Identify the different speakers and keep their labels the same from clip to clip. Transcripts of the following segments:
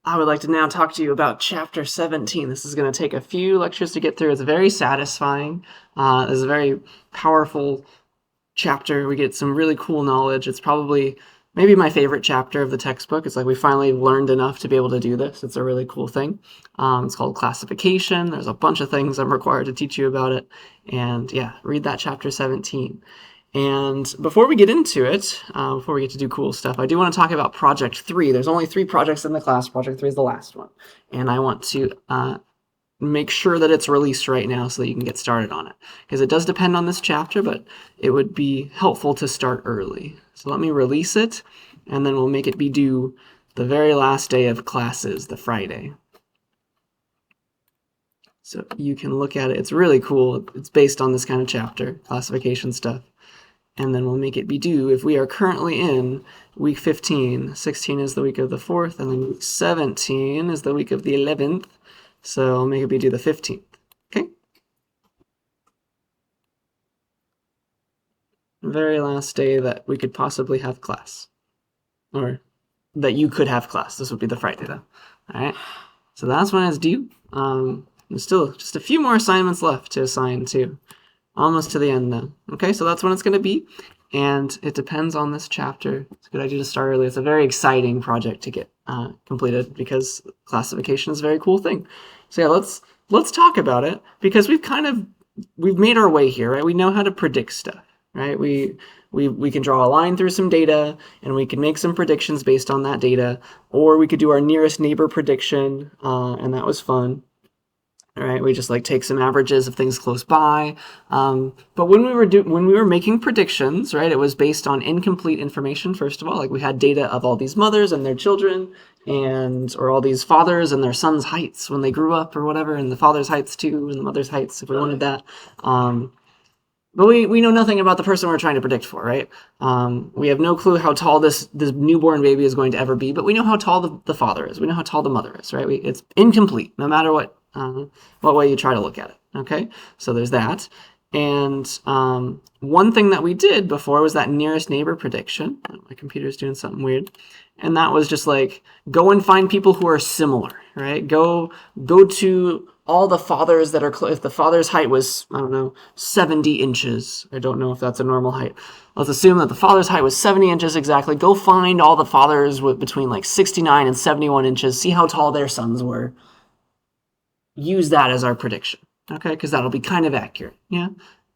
Speaker 1: I would like to now talk to you about Chapter 17. This is going to take a few lectures to get through. It's very satisfying. It's a very powerful chapter. We get some really cool knowledge. It's probably maybe my favorite chapter of the textbook. It's like we finally learned enough to be able to do this. It's a really cool thing. It's called classification. There's a bunch of things I'm required to teach you about it. And yeah, read that Chapter 17. And before we get into it, before we get to do cool stuff, I do want to talk about Project 3. There's only 3 projects in the class. Project 3 is the last one. And I want to make sure that it's released right now so that you can get started on it. Because it does depend on this chapter, but it would be helpful to start early. So let me release it, and then we'll make it be due the very last day of classes, the Friday. So you can look at it. It's really cool. It's based on this kind of chapter, classification stuff. And then we'll make it be due if we are currently in week 15. 16 is the week of the 4th, and then week 17 is the week of the 11th. So I'll make it be due the 15th. Okay? Very last day that we could possibly have class. Or that you could have class. This would be the Friday, though. All right? So that's when it's due. There's still just a few more assignments left to assign to. Almost to the end now. Okay, so that's when it's going to be. And it depends on this chapter. It's a good idea to start early. It's a very exciting project to get completed because classification is a very cool thing. So yeah, let's talk about it because we've made our way here, right? We know how to predict stuff, right? We can draw a line through some data and we can make some predictions based on that data, or we could do our nearest neighbor prediction, and that was fun. All right, we just like take some averages of things close by. But when we were making predictions, right, it was based on incomplete information. First of all, like we had data of all these mothers and their children, or all these fathers and their sons' heights when they grew up, or whatever, and the father's heights too, and the mother's heights if we wanted that. But we know nothing about the person we're trying to predict for, right? We have no clue how tall this newborn baby is going to ever be, but we know how tall the father is. We know how tall the mother is, right? It's incomplete, no matter what way you try to look at it, okay? So there's that. And one thing that we did before was that nearest neighbor prediction. My computer's doing something weird. And that was just like, go and find people who are similar, right? Go to all the fathers that are if the father's height was, 70 inches. I don't know if that's a normal height. Let's assume that the father's height was 70 inches exactly. Go find all the fathers between like 69 and 71 inches. See how tall their sons were. Use that as our prediction, okay? Because that'll be kind of accurate, yeah?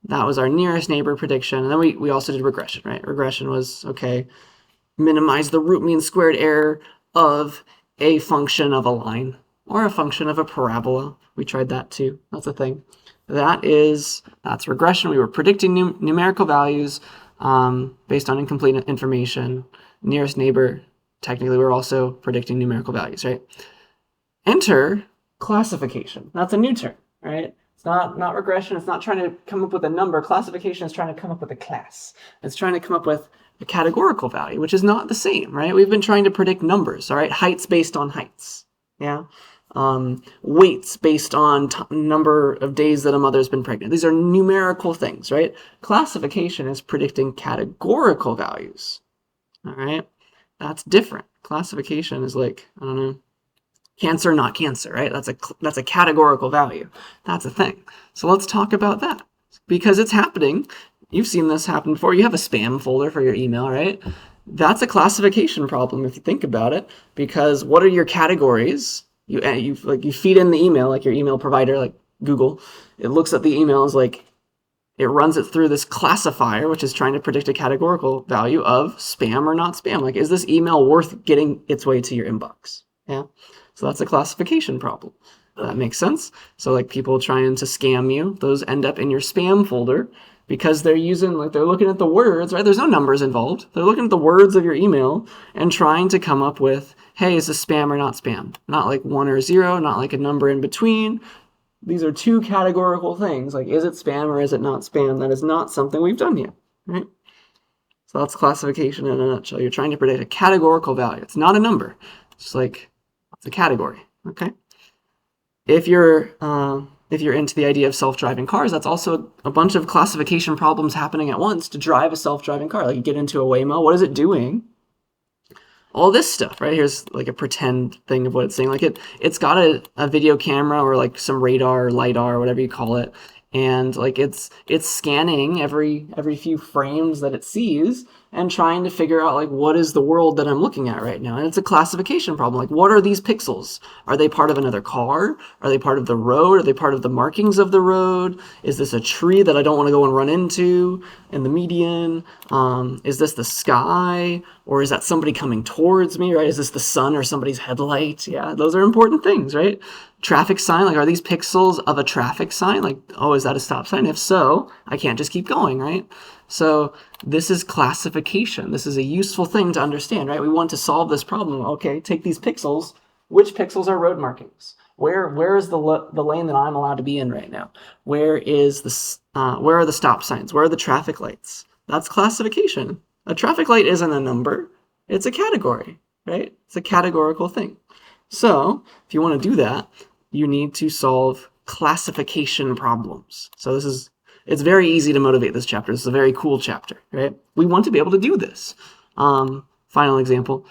Speaker 1: That was our nearest neighbor prediction. And then we also did regression, right? Regression was, okay, minimize the root mean squared error of a function of a line or a function of a parabola. We tried that too. That's a thing. That's regression. We were predicting numerical values based on incomplete information. Nearest neighbor, technically, we're also predicting numerical values, right? Enter classification. That's a new term, right? It's not regression. It's not trying to come up with a number. Classification is trying to come up with a class. It's trying to come up with a categorical value, which is not the same, right? We've been trying to predict numbers, all right? Heights based on heights, yeah? Weights based on number of days that a mother's been pregnant. These are numerical things, right? Classification is predicting categorical values, all right? That's different. Classification is like, I don't know, cancer, not cancer, right? That's a categorical value. That's a thing. So let's talk about that because it's happening. You've seen this happen before. You have a spam folder for your email, right? That's a classification problem if you think about it, because what are your categories? You feed in the email, like your email provider, like Google. It looks at the emails, like it runs it through this classifier, which is trying to predict a categorical value of spam or not spam. Like, is this email worth getting its way to your inbox? Yeah. So that's a classification problem. That makes sense. So like people trying to scam you, those end up in your spam folder because they're looking at the words, right? There's no numbers involved. They're looking at the words of your email and trying to come up with, hey, is this spam or not spam? Not like 1 or 0, not like a number in between. These are two categorical things. Like, is it spam or is it not spam? That is not something we've done yet, right? So that's classification in a nutshell. You're trying to predict a categorical value. It's not a number. It's like, it's a category, okay? If you're into the idea of self-driving cars, that's also a bunch of classification problems happening at once to drive a self-driving car. Like you get into a Waymo, what is it doing? all this stuff, right? Here's like a pretend thing of what it's saying. Like it's got a video camera or like some radar or LiDAR or whatever you call it, and like it's scanning every few frames that it sees and trying to figure out like what is the world that I'm looking at right now. And it's a classification problem. Like what are these pixels? Are they part of another car? Are they part of the road? Are they part of the markings of the road? Is this a tree that I don't want to go and run into in the median? Is this the sky? Or is that somebody coming towards me, right? Is this the sun or somebody's headlight? Yeah, those are important things, right? Traffic sign, like are these pixels of a traffic sign? Like, oh, is that a stop sign? If so, I can't just keep going, right? So this is classification. This is a useful thing to understand, right? We want to solve this problem. Okay, take these pixels. Which pixels are road markings? Where is the lane that I'm allowed to be in right now? Where are the stop signs? Where are the traffic lights? That's classification. A traffic light isn't a number. It's a category, right? It's a categorical thing. So if you want to do that, you need to solve classification problems. So it's very easy to motivate this chapter. This is a very cool chapter, right? We want to be able to do this. Final example.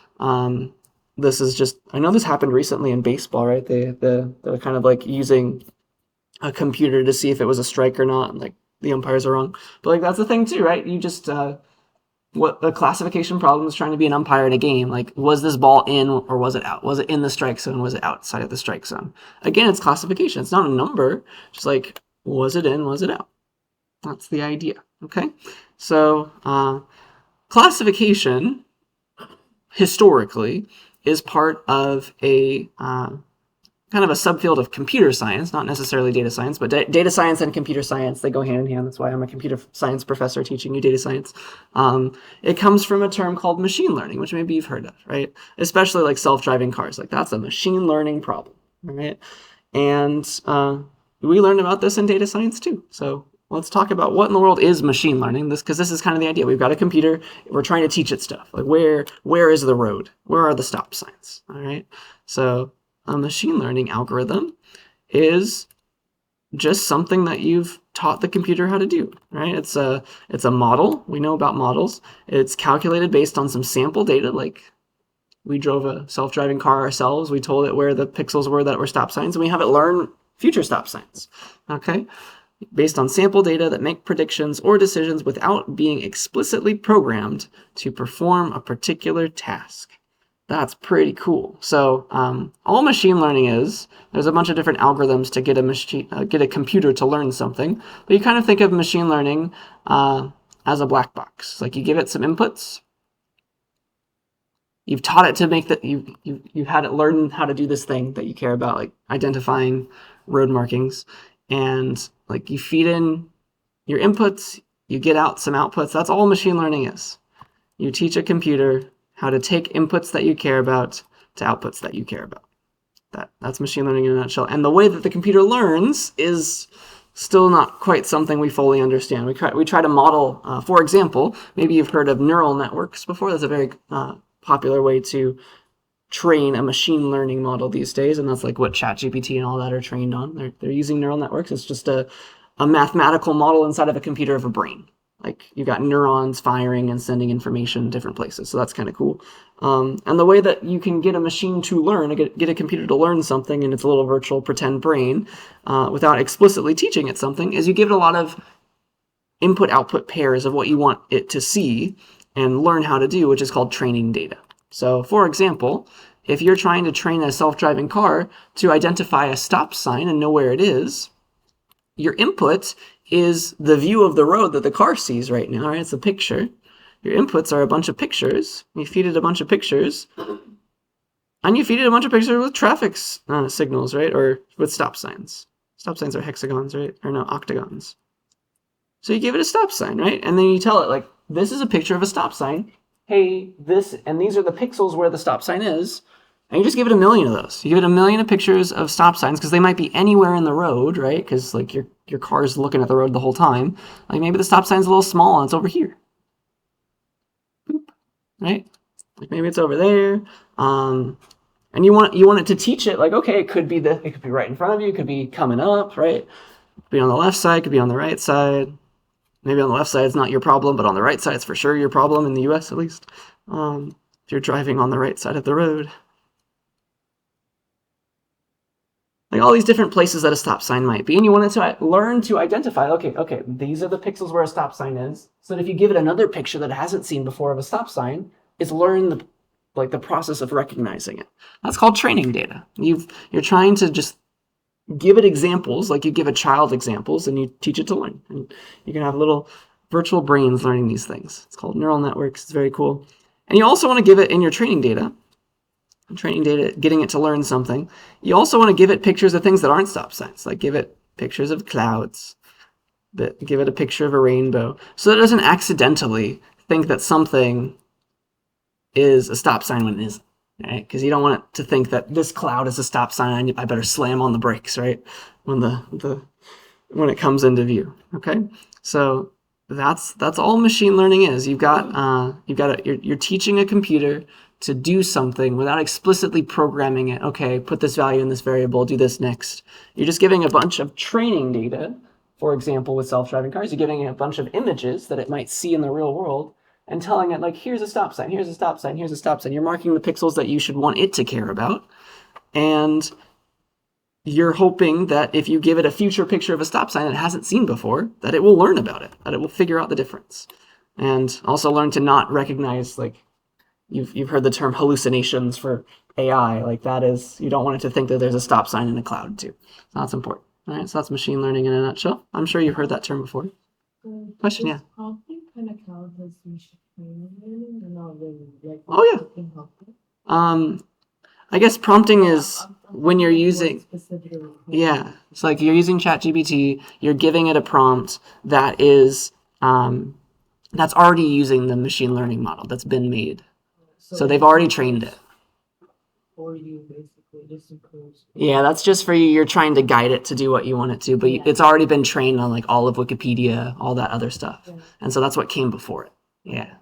Speaker 1: This is just, I know this happened recently in baseball, right? They're kind of like using a computer to see if it was a strike or not, and like the umpires are wrong. But like that's the thing too, right? You just what the classification problem is trying to be an umpire in a game. Like, was this ball in or was it out? Was it in the strike zone? Was it outside of the strike zone? Again, it's classification. It's not a number. Just like, was it in? Was it out? That's the idea. Okay. So classification historically is part of a kind of a subfield of computer science, not necessarily data science, but data science and computer science, they go hand in hand. That's why I'm a computer science professor teaching you data science. It comes from a term called machine learning, which maybe you've heard of, right? Especially like self-driving cars. Like that's a machine learning problem, right? And we learned about this in data science too. So let's talk about what in the world is machine learning, because this is kind of the idea. We've got a computer, we're trying to teach it stuff. Like where is the road? Where are the stop signs? All right. So a machine learning algorithm is just something that you've taught the computer how to do, right? It's a model. We know about models. It's calculated based on some sample data. Like we drove a self-driving car ourselves. We told it where the pixels were that were stop signs, and we have it learn future stop signs, okay? Based on sample data that make predictions or decisions without being explicitly programmed to perform a particular task. That's pretty cool. So all machine learning is, there's a bunch of different algorithms to get a computer to learn something, but you kind of think of machine learning as a black box. Like you give it some inputs, you've taught it to make that, you've had it learn how to do this thing that you care about, like identifying road markings, and like you feed in your inputs, you get out some outputs. That's all machine learning is. You teach a computer how to take inputs that you care about to outputs that you care about. That's machine learning in a nutshell. And the way that the computer learns is still not quite something we fully understand. We try to model, for example, maybe you've heard of neural networks before. That's a very popular way to train a machine learning model these days, and that's like what ChatGPT and all that are trained on. They're using neural networks. It's just a mathematical model inside of a computer of a brain. Like you've got neurons firing and sending information in different places. So that's kind of cool. And the way that you can get a machine to learn, get a computer to learn something in its little virtual pretend brain without explicitly teaching it something, is you give it a lot of input-output pairs of what you want it to see and learn how to do, which is called training data. So for example, if you're trying to train a self-driving car to identify a stop sign and know where it is, your input is the view of the road that the car sees right now, right? It's a picture. Your inputs are a bunch of pictures. You feed it a bunch of pictures. And you feed it a bunch of pictures with traffic signals, right? Or with stop signs. Stop signs are hexagons, right? Or no, octagons. So you give it a stop sign, right? And then you tell it, like, this is a picture of a stop sign. Hey, and these are the pixels where the stop sign is. And you just give it 1,000,000 of those. You give it 1,000,000 of pictures of stop signs, because they might be anywhere in the road, right? Because like your car's looking at the road the whole time. Like maybe the stop sign's a little small and it's over here. Boop. Right? Like maybe it's over there. And you want it to teach it, like, okay, it could be right in front of you, it could be coming up, right? It could be on the left side, it could be on the right side. Maybe on the left side it's not your problem, but on the right side it's for sure your problem, in the US at least. if you're driving on the right side of the road. Like all these different places that a stop sign might be, and you want it to learn to identify, okay, these are the pixels where a stop sign is, so that if you give it another picture that it hasn't seen before of a stop sign, it's learn the process of recognizing it. That's called training data. You're trying to just give it examples, like you give a child examples, and you teach it to learn. And you can have little virtual brains learning these things. It's called neural networks. It's very cool. And you also want to give it in your training data, getting it to learn something. You also want to give it pictures of things that aren't stop signs, like give it pictures of clouds, give it a picture of a rainbow, so that it doesn't accidentally think that something is a stop sign when it isn't, right? Because you don't want it to think that this cloud is a stop sign, I better slam on the brakes, right? When it comes into view, okay? So that's all machine learning is. You're teaching a computer to do something without explicitly programming it. Okay, put this value in this variable, do this next. You're just giving a bunch of training data. For example, with self-driving cars, you're giving it a bunch of images that it might see in the real world and telling it, like, here's a stop sign, here's a stop sign, here's a stop sign. You're marking the pixels that you should want it to care about. And you're hoping that if you give it a future picture of a stop sign it hasn't seen before, that it will learn about it, that it will figure out the difference. And also learn to not recognize, like, You've heard the term hallucinations for AI. Like that is, you don't want it to think that there's a stop sign in a cloud too. So that's important. All right, so that's machine learning in a nutshell. I'm sure you've heard that term before. Question, yeah.
Speaker 2: Prompting kind of count as machine learning or not really? Like,
Speaker 1: oh yeah. I guess prompting is when you're using. Yeah, it's like you're using ChatGPT. You're giving it a prompt that is that's already using the machine learning model that's been made. So they've already trained it.
Speaker 2: For you, basically, just improves.
Speaker 1: Yeah, that's just for you. You're trying to guide it to do what you want it to, but it's already been trained on like all of Wikipedia, all that other stuff. Yeah. And so that's what came before it. Yeah.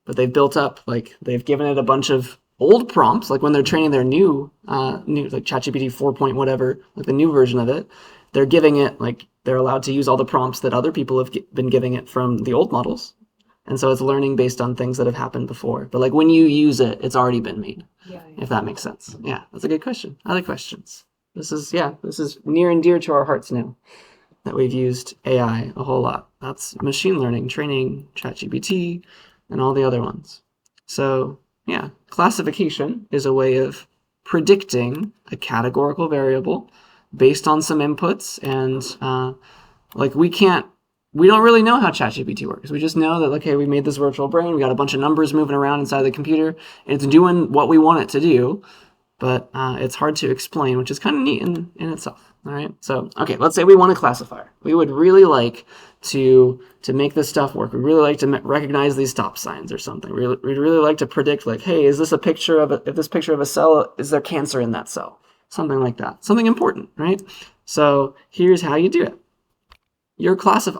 Speaker 1: But they've built up, like, they've given it a bunch of old prompts, like when they're training their new like ChatGPT 4 point whatever, like the new version of it, they're giving it, like, they're allowed to use all the prompts that other people have been giving it from the old models. And so it's learning based on things that have happened before. But like when you use it, it's already been made. Yeah. If that makes sense. Yeah, that's a good question. Other questions? This is near and dear to our hearts now that we've used AI a whole lot. That's machine learning, training, ChatGPT, and all the other ones. So yeah, classification is a way of predicting a categorical variable based on some inputs. And like we don't really know how ChatGPT works. We just know that, okay, we made this virtual brain. We got a bunch of numbers moving around inside the computer. It's doing what we want it to do, but it's hard to explain, which is kind of neat in itself. All right. So, okay, let's say we want a classifier. We would really like to make this stuff work. We'd really like to recognize these stop signs or something. We'd really like to predict, like, hey, is this a picture of if this picture of a cell, is there cancer in that cell? Something like that. Something important, right? So here's how you do it.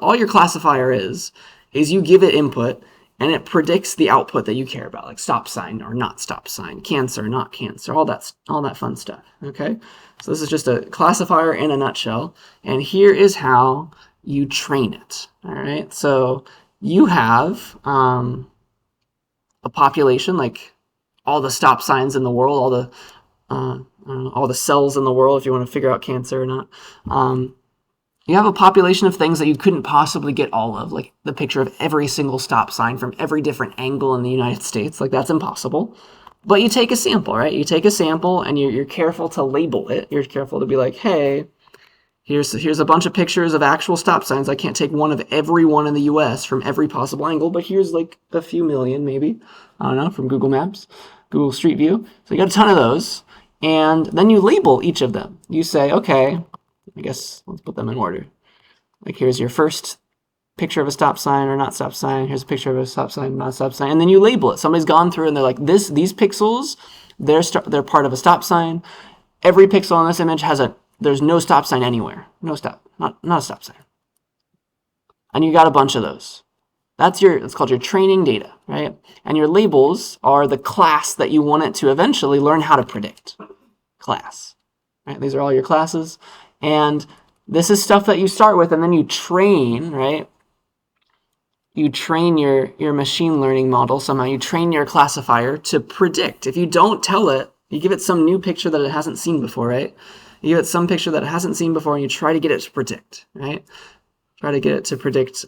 Speaker 1: All your classifier is you give it input and it predicts the output that you care about, like stop sign or not stop sign, cancer, not cancer, all that fun stuff. Okay, so this is just a classifier in a nutshell, and here is how you train it. All right, so you have a population, like all the stop signs in the world, all the cells in the world, if you want to figure out cancer or not. You have a population of things that you couldn't possibly get all of, like the picture of every single stop sign from every different angle in the United States. Like, that's impossible. But you take a sample, right? You take a sample and you're careful to label it. You're careful to be like, hey, here's a bunch of pictures of actual stop signs. I can't take one of every one in the US from every possible angle, but here's like a few million maybe, I don't know, from Google Maps, Google Street View. So you got a ton of those. And then you label each of them. You say, okay, I guess let's put them in order. Like, here's your first picture of a stop sign or not stop sign. Here's a picture of a stop sign, not stop sign. And then you label it. Somebody's gone through and they're like, these pixels, they're part of a stop sign. Every pixel on this image there's no stop sign anywhere. No stop, not a stop sign. And you got a bunch of those. It's called your training data, right? And your labels are the class that you want it to eventually learn how to predict. Class, right? These are all your classes. And this is stuff that you start with, and then you train, right? you train your machine learning model somehow. You train your classifier to predict. If you don't tell it, you give it some new picture that it hasn't seen before, right? You give it some picture that it hasn't seen before, and you try to get it to predict, right? Try to get it to predict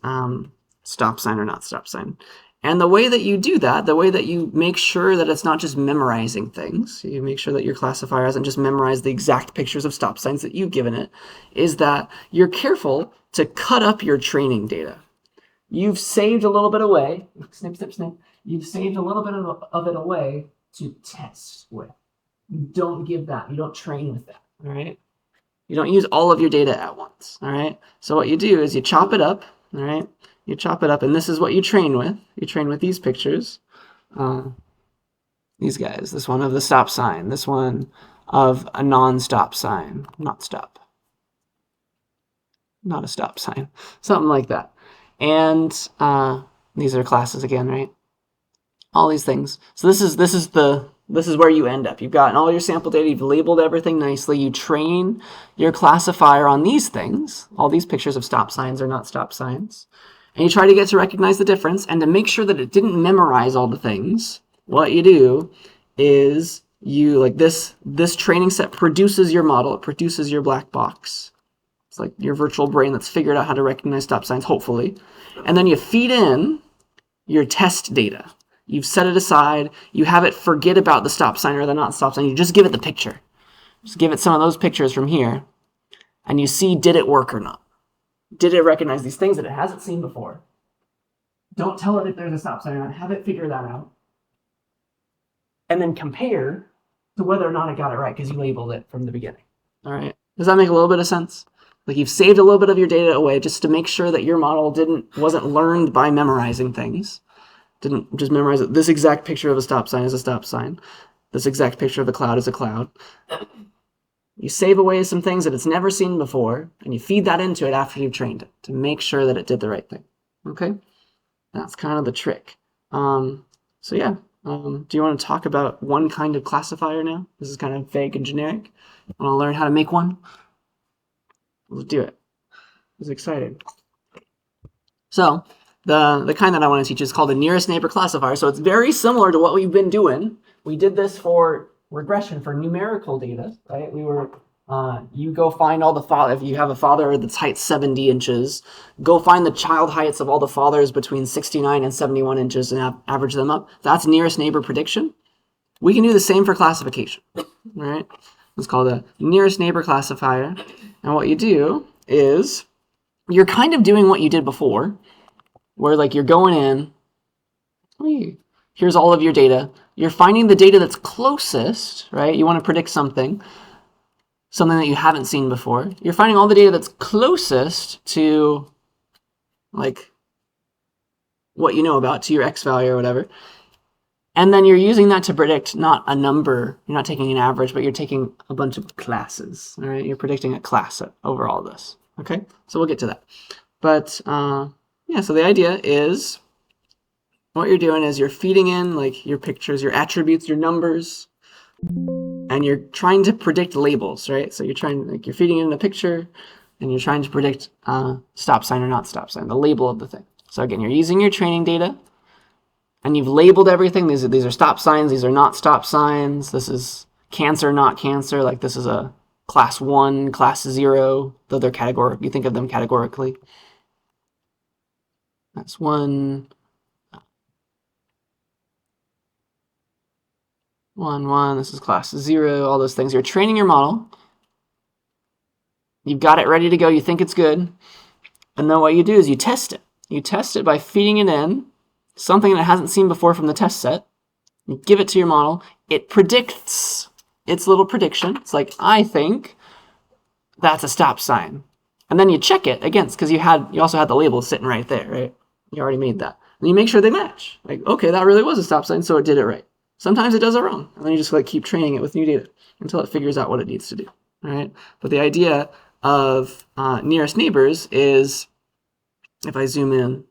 Speaker 1: stop sign or not stop sign. And the way that you do that, the way that you make sure that it's not just memorizing things, you make sure that your classifier hasn't just memorized the exact pictures of stop signs that you've given it, is that you're careful to cut up your training data. You've saved a little bit away, snip, snip, snip, you've saved a little bit of it away to test with. You don't give that, you don't train with that, all right? You don't use all of your data at once, all right? So what you do is you chop it up, all right? You chop it up, and this is what you train with. You train with these pictures. These guys, this one of the stop sign, this one of a non-stop sign, not stop. Not a stop sign, something like that. And these are classes again, right? All these things. So this is where you end up. You've gotten all your sample data, you've labeled everything nicely, you train your classifier on these things, all these pictures of stop signs are not stop signs, and you try to get to recognize the difference, and to make sure that it didn't memorize all the things, what you do is you, like this training set produces your model, it produces your black box. It's like your virtual brain that's figured out how to recognize stop signs, hopefully. And then you feed in your test data. You've set it aside. You have it forget about the stop sign or the not stop sign. You just give it the picture. Just give it some of those pictures from here. And you see, did it work or not? Did it recognize these things that it hasn't seen before? Don't tell it if there's a stop sign or not. Have it figure that out. And then compare to whether or not it got it right because you labeled it from the beginning. All right. Does that make a little bit of sense? Like you've saved a little bit of your data away just to make sure that your model wasn't learned by memorizing things. Didn't just memorize it. This exact picture of a stop sign is a stop sign. This exact picture of a cloud is a cloud. You save away some things that it's never seen before, and you feed that into it after you've trained it to make sure that it did the right thing. Okay? That's kind of the trick. Do you want to talk about one kind of classifier now? This is kind of vague and generic. Want to learn how to make one? Let's do it. It's exciting. So the kind that I want to teach is called a nearest neighbor classifier. So it's very similar to what we've been doing. We did this for regression, for numerical data, right? You go find all the if you have a father that's height 70 inches, go find the child heights of all the fathers between 69 and 71 inches and average them up. That's nearest neighbor prediction. We can do the same for classification, right? It's called a nearest neighbor classifier. And what you do is you're kind of doing what you did before, where like you're going in, here's all of your data. You're finding the data that's closest, right? You want to predict something that you haven't seen before. You're finding all the data that's closest to like what you know about, to your X value or whatever. And then you're using that to predict not a number. You're not taking an average, but you're taking a bunch of classes. All right, you're predicting a class over all this. Okay, so we'll get to that. But so the idea is what you're doing is you're feeding in like your pictures, your attributes, your numbers, and you're trying to predict labels, right? So you're feeding in a picture, and you're trying to predict stop sign or not stop sign, the label of the thing. So again, you're using your training data. And you've labeled everything. These are stop signs. These are not stop signs. This is cancer, not cancer. Like this is a class 1, class 0, though they're categorical. You think of them categorically. That's 1, 1, 1. This is class 0. All those things. You're training your model. You've got it ready to go. You think it's good. And then what you do is you test it. You test it by feeding it in something that it hasn't seen before from the test set. You give it to your model. It predicts its little prediction. It's like, I think that's a stop sign. And then you check it against, because you also had the label sitting right there, right? You already made that. And you make sure they match. Like, okay, that really was a stop sign, so it did it right. Sometimes it does it wrong. And then you just like keep training it with new data until it figures out what it needs to do. All right. But the idea of nearest neighbors is, if I zoom in,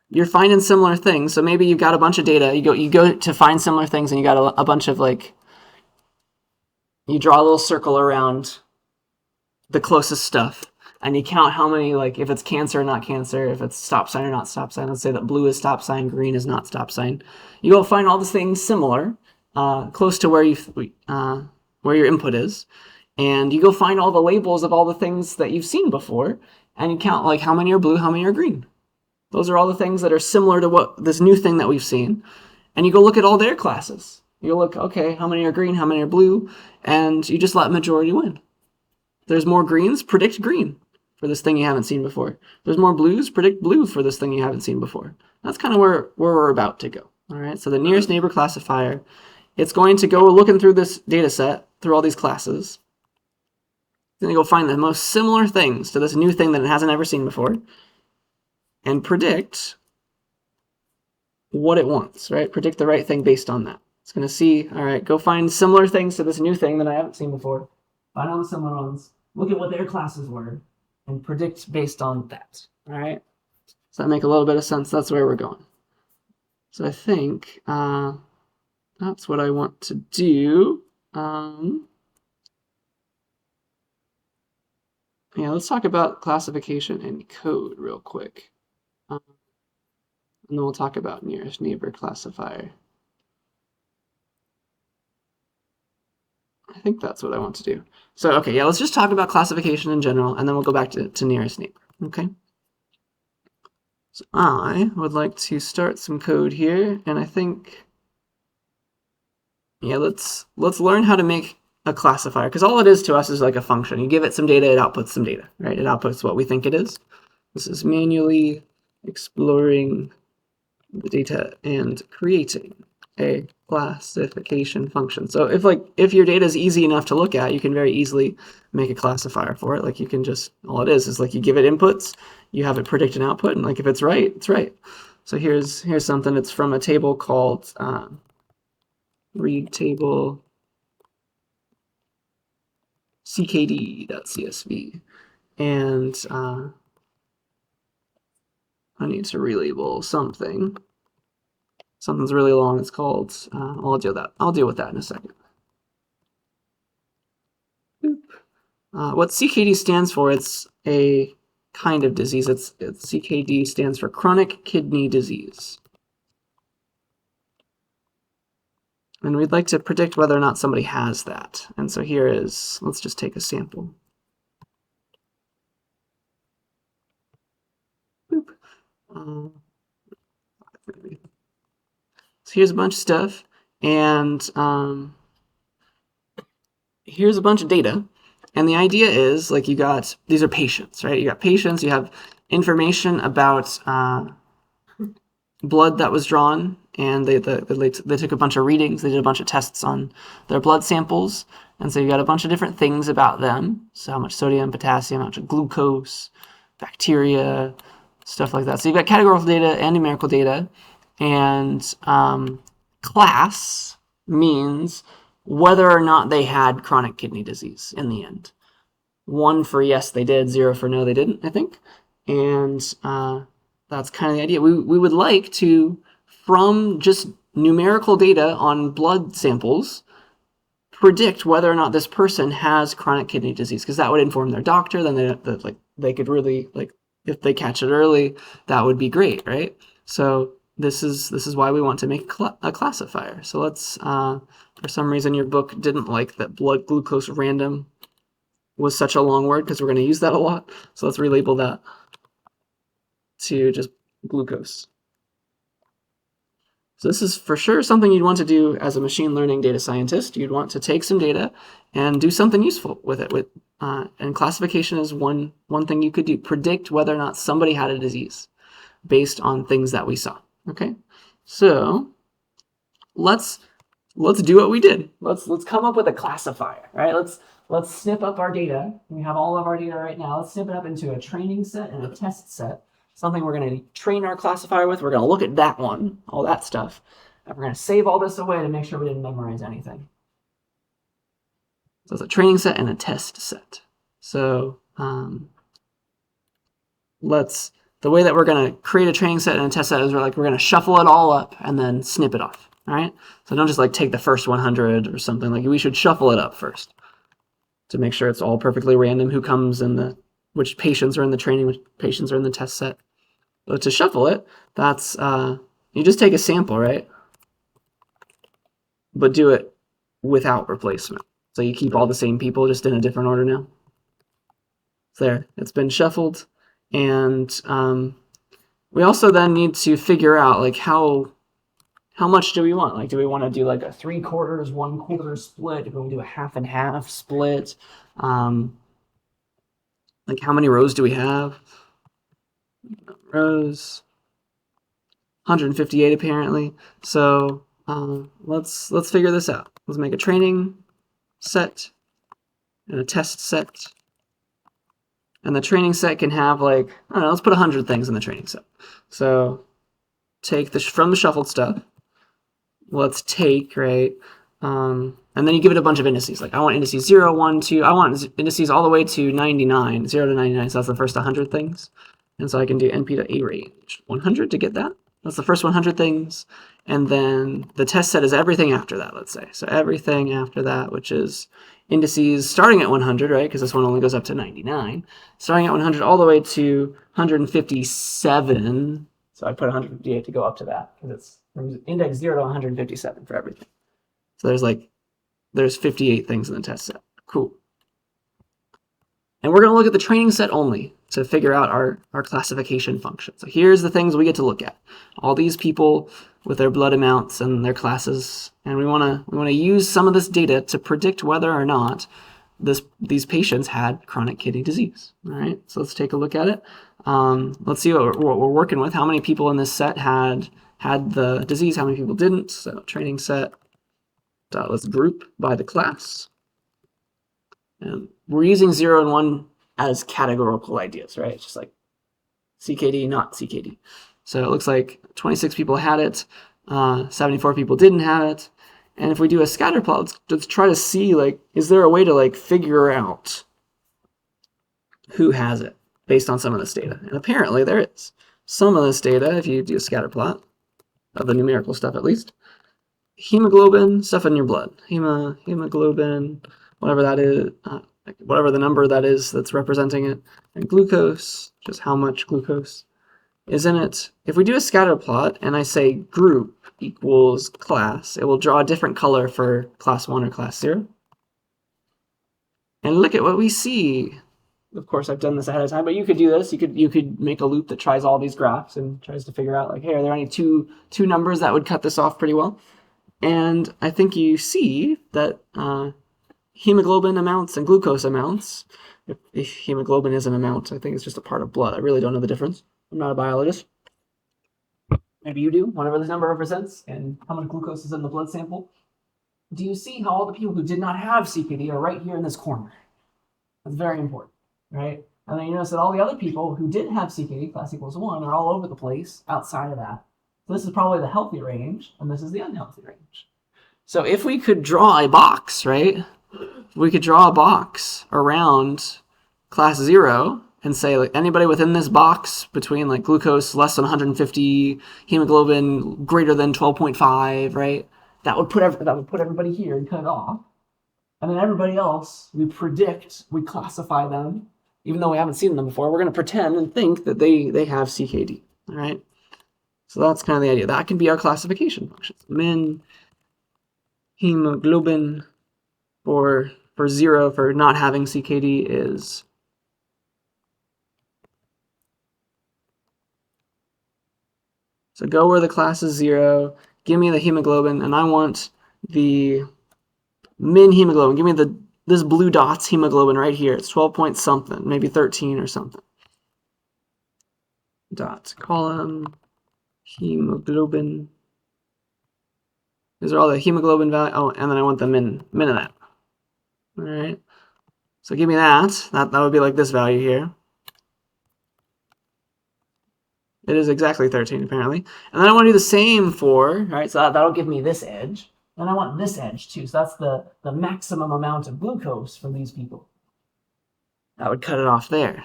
Speaker 1: you're finding similar things. So maybe you've got a bunch of data. You go to find similar things, and you got a bunch of like, you draw a little circle around the closest stuff, and you count how many, like if it's cancer or not cancer, if it's stop sign or not stop sign. Let's say that blue is stop sign, green is not stop sign. You go find all these things similar, close to where your input is, and you go find all the labels of all the things that you've seen before, and you count like how many are blue, how many are green. Those are all the things that are similar to what this new thing that we've seen, and you go look at all their classes. You look, okay, how many are green, how many are blue, and you just let majority win. There's more greens, predict green for this thing you haven't seen before. There's more blues, predict blue for this thing you haven't seen before. That's kind of where we're about to go. All right, so the nearest neighbor classifier, it's going to go looking through this data set, through all these classes. It's going to go find the most similar things to this new thing that it hasn't ever seen before and predict what it wants, right? Predict the right thing based on that. It's going to see, all right, go find similar things to this new thing that I haven't seen before. Find all the similar ones. Look at what their classes were and predict based on that. All right. Does that make a little bit of sense? That's where we're going. So I think that's what I want to do. Yeah, let's talk about classification and code real quick. And then we'll talk about nearest neighbor classifier. I think that's what I want to do. So, okay, yeah, let's just talk about classification in general, and then we'll go back to nearest neighbor, okay? So I would like to start some code here, and I think, yeah, let's learn how to make a classifier, because all it is to us is like a function. You give it some data, it outputs some data, right? It outputs what we think it is. This is manually exploring the data and creating a classification function. So if your data is easy enough to look at, you can very easily make a classifier for it. Like you can just, all it is like you give it inputs, you have it predict an output, and like if it's right, it's right. So here's something. It's from a table called read table ckd.csv, and I need to relabel something. Something's really long. It's called. I'll deal with that in a second. What CKD stands for? It's a kind of disease. It's CKD stands for chronic kidney disease, and we'd like to predict whether or not somebody has that. And so here is. Let's just take a sample. Boop. So here's a bunch of stuff, and here's a bunch of data. And the idea is, like, these are patients, right? You got patients, you have information about blood that was drawn, and they took a bunch of readings, they did a bunch of tests on their blood samples, and so you got a bunch of different things about them. So how much sodium, potassium, how much glucose, bacteria, stuff like that. So you've got categorical data and numerical data, and class means whether or not they had chronic kidney disease in the end. 1 for yes, they did, 0 for no, they didn't, I think. And that's kind of the idea. We would like to, from just numerical data on blood samples, predict whether or not this person has chronic kidney disease, because that would inform their doctor. Then they could really, like, if they catch it early, that would be great, right? So this is why we want to make a classifier. So let's, for some reason your book didn't like that blood glucose random was such a long word, because we're going to use that a lot. So let's relabel that to just glucose. So this is for sure something you'd want to do as a machine learning data scientist. You'd want to take some data and do something useful with it. And classification is one thing you could do. Predict whether or not somebody had a disease based on things that we saw. Okay, so let's do what we did. Let's come up with a classifier, right? Let's snip up our data. We have all of our data right now. Let's snip it up into a training set and a test set. Something we're going to train our classifier with. We're going to look at that one, all that stuff. And we're going to save all this away to make sure we didn't memorize anything. So it's a training set and a test set. So the way that we're going to create a training set and a test set is we're going to shuffle it all up and then snip it off. All right. So don't just like take the first 100 or something. Like we should shuffle it up first to make sure it's all perfectly random who comes in the which patients are in the training, which patients are in the test set. But to shuffle it, that's you just take a sample, right? But do it without replacement. So you keep all the same people just in a different order now. There, it's been shuffled, and we also then need to figure out like how much do we want? Like, do we want to do like a 3/4, 1/4 split? Do we want to do a half and half split? Like, how many rows do we have? Rows, 158 apparently. So let's figure this out. Let's make a training set and a test set. And the training set can have like, I don't know, let's put 100 things in the training set. So take from the shuffled stuff. Let's take, right? And then you give it a bunch of indices. Like I want indices 0, 1, 2. I want indices all the way to 99, 0 to 99. So that's the first 100 things. And so I can do NP to A range 100 to get that. That's the first 100 things. And then the test set is everything after that, let's say. So everything after that, which is indices starting at 100, right? Because this one only goes up to 99. Starting at 100 all the way to 157. So I put 158 to go up to that because it's from index 0 to 157 for everything. So there's 58 things in the test set. Cool. And we're going to look at the training set only to figure out our classification function. So here's the things we get to look at. All these people with their blood amounts and their classes. And we want to use some of this data to predict whether or not these patients had chronic kidney disease. All right, so let's take a look at it. Let's see what we're working with. How many people in this set had the disease? How many people didn't? So training set. Let's group by the class. And we're using 0 and 1 as categorical ideas, right? It's just like CKD, not CKD. So it looks like 26 people had it, 74 people didn't have it. And if we do a scatter plot, let's try to see, like, is there a way to like figure out who has it based on some of this data? And apparently there is. Some of this data, if you do a scatter plot, of the numerical stuff at least, hemoglobin, stuff in your blood, hemoglobin, whatever that is, whatever the number that is that's representing it, and glucose, just how much glucose is in it. If we do a scatter plot and I say group equals class, it will draw a different color for class 1 or class 0. And look at what we see. Of course, I've done this ahead of time, but you could do this. You could make a loop that tries all these graphs and tries to figure out, like, hey, are there any two numbers that would cut this off pretty well? And I think you see that hemoglobin amounts and glucose amounts, if hemoglobin is an amount, I think it's just a part of blood. I really don't know the difference. I'm not a biologist. Maybe you do, whatever this number represents, and how much glucose is in the blood sample. Do you see how all the people who did not have CKD are right here in this corner? That's very important, right? And then you notice that all the other people who did have CKD, class equals 1, are all over the place outside of that. So this is probably the healthy range, and this is the unhealthy range. So if we could draw a box, right? We could draw a box around class 0 and say, like, anybody within this box between like glucose less than 150, hemoglobin greater than 12.5, right? That would put everybody here and cut it off. And then everybody else, we classify them, even though we haven't seen them before. We're going to pretend and think that they have CKD, all right? So that's kind of the idea. That can be our classification functions. Min hemoglobin for 0 for not having CKD is so go where the class is 0, give me the hemoglobin, and I want the min hemoglobin. Give me this blue dot's hemoglobin right here. It's 12 point something, maybe 13 or something. Dot column hemoglobin. These are all the hemoglobin value. Oh, and then I want the min of that. All right. So give me that. That would be like this value here. It is exactly 13 apparently. And then I want to do the same for, right? So that'll give me this edge. And I want this edge too. So that's the maximum amount of glucose from these people. That would cut it off there.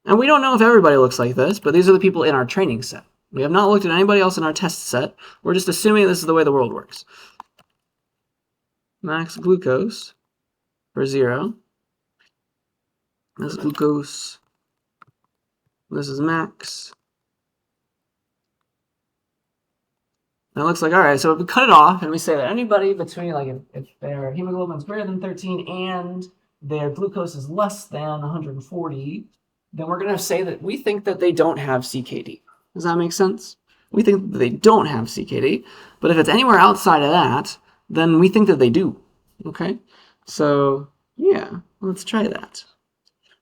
Speaker 1: And we don't know if everybody looks like this, but these are the people in our training set. We have not looked at anybody else in our test set. We're just assuming this is the way the world works. max glucose for 0. This is glucose. This is max. That looks like, all right, so if we cut it off and we say that anybody between, like, if their hemoglobin is greater than 13 and their glucose is less than 140, then we're going to say that we think that they don't have CKD. Does that make sense? We think that they don't have CKD, but if it's anywhere outside of that, then we think that they do. Okay? So, yeah, let's try that.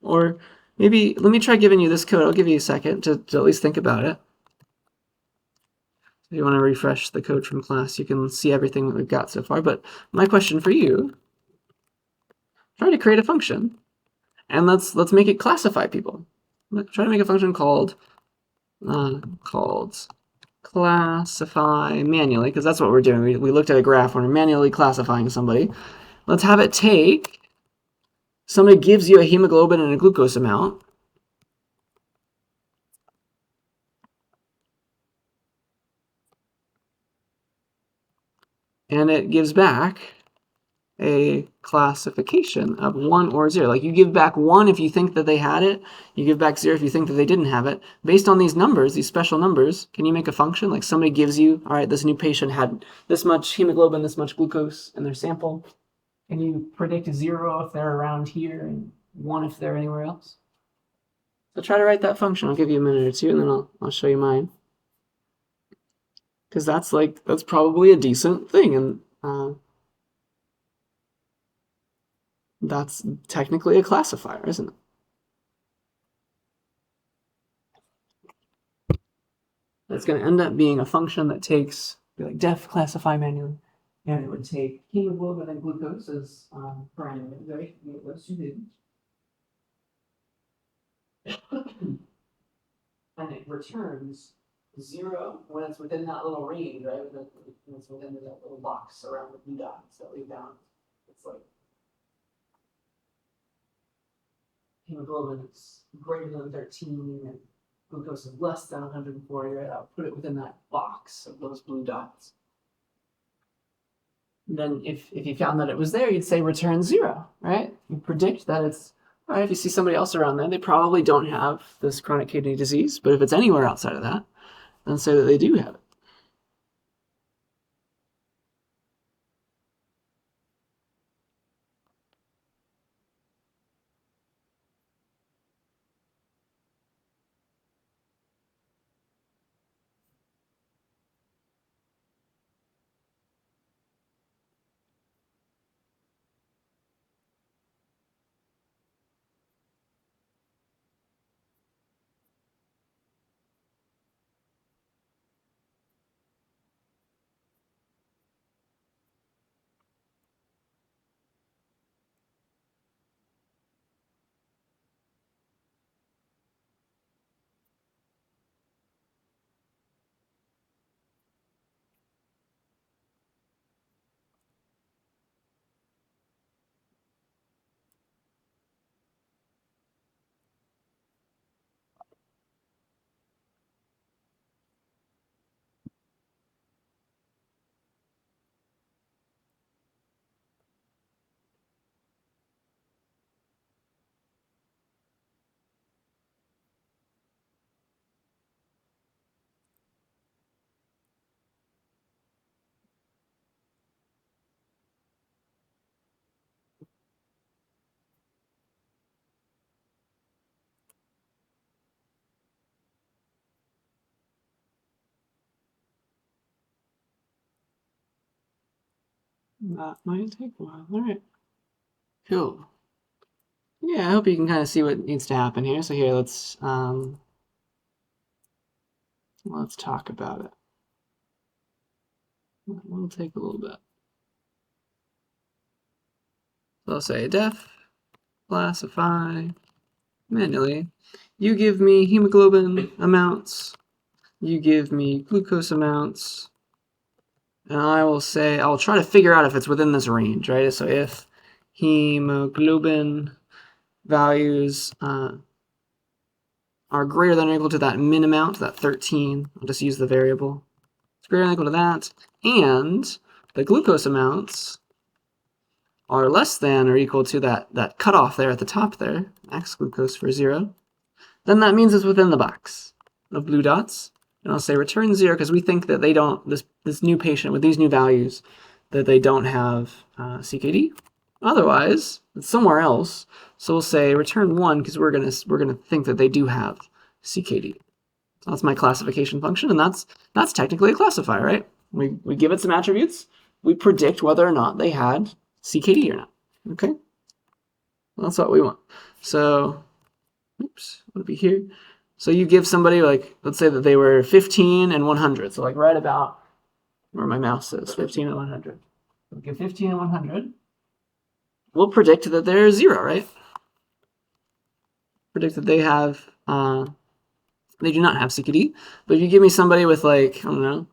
Speaker 1: Or maybe, let me try giving you this code. I'll give you a second to at least think about it. If you want to refresh the code from class, you can see everything that we've got so far. But my question for you, try to create a function, and let's make it classify people. Let's try to make a function called classify manually, because that's what we're doing. We looked at a graph when we're manually classifying somebody. Let's have it take, somebody gives you a hemoglobin and a glucose amount, and it gives back a classification of 1 or 0. Like, you give back 1 if you think that they had it, you give back 0 if you think that they didn't have it. Based on these numbers, these special numbers, can you make a function? Like, somebody gives you, all right, this new patient had this much hemoglobin, this much glucose in their sample. Can you predict 0 if they're around here and 1 if they're anywhere else? So try to write that function. I'll give you a minute or two, and then I'll show you mine. Because that's probably a decent thing, and that's technically a classifier, isn't it? It's going to end up being a function that takes, like, def classify manually, and it would take hemoglobin and glucose as parameters, right? Those two things. And it returns 0 when it's within that little range, right? When it's within that little box around the blue dots that we found. It's like hemoglobin is greater than 13 and glucose is less than 140, right? I'll put it within that box of those blue dots. And then if you found that it was there, you'd say return 0, right? You predict that it's, all right, if you see somebody else around there, they probably don't have this chronic kidney disease, but if it's anywhere outside of that, then say that they do have it. That might take a while. All right. Cool. Yeah, I hope you can kind of see what needs to happen here. So here, let's talk about it. It'll take a little bit. So I'll say def classify manually. You give me hemoglobin amounts. You give me glucose amounts. And I will say, I'll try to figure out if it's within this range, right? So if hemoglobin values are greater than or equal to that min amount, that 13, I'll just use the variable. It's greater than or equal to that. And the glucose amounts are less than or equal to that cutoff there at the top there, max glucose for 0, then that means it's within the box of blue dots. And I'll say return 0 because we think that they don't, this new patient with these new values, that they don't have CKD. Otherwise, it's somewhere else. So we'll say return 1 because we're gonna think that they do have CKD. So that's my classification function, and that's technically a classifier, right? We give it some attributes. We predict whether or not they had CKD or not. Okay, that's what we want. So, oops, what would be here? So you give somebody, like, let's say that they were 15 and 100. So like right about where my mouse is, 15 and 100. We'll give 15 and 100. We'll predict that they're 0, right? Predict that they have, they do not have CKD. But if you give me somebody with, like, I don't know,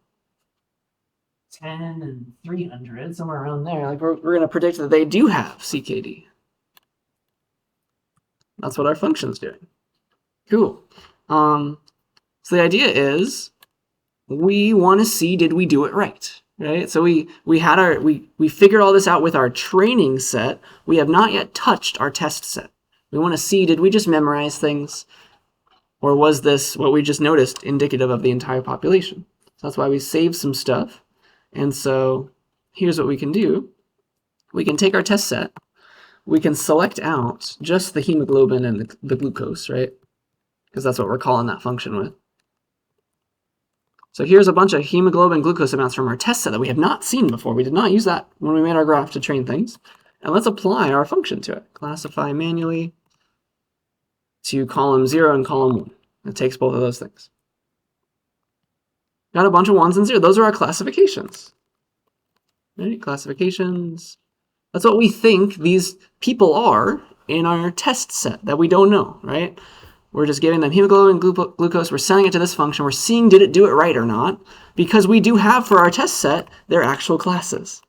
Speaker 1: 10 and 300, somewhere around there, like we're going to predict that they do have CKD. That's what our function's doing. Cool. So the idea is we want to see, did we do it right? Right? So we figured all this out with our training set. We have not yet touched our test set. We want to see, did we just memorize things? Or was this, what we just noticed, indicative of the entire population? So that's why we saved some stuff. And so here's what we can do. We can take our test set. We can select out just the hemoglobin and the glucose, right? Because that's what we're calling that function with. So here's a bunch of hemoglobin glucose amounts from our test set that we have not seen before. We did not use that when we made our graph to train things. And let's apply our function to it. Classify manually to column 0 and column 1. It takes both of those things. Got a bunch of 1s and 0s. Those are our classifications. Right? Classifications. That's what we think these people are in our test set that we don't know, right? We're just giving them hemoglobin, glucose. We're sending it to this function. We're seeing did it do it right or not, because we do have for our test set their actual classes.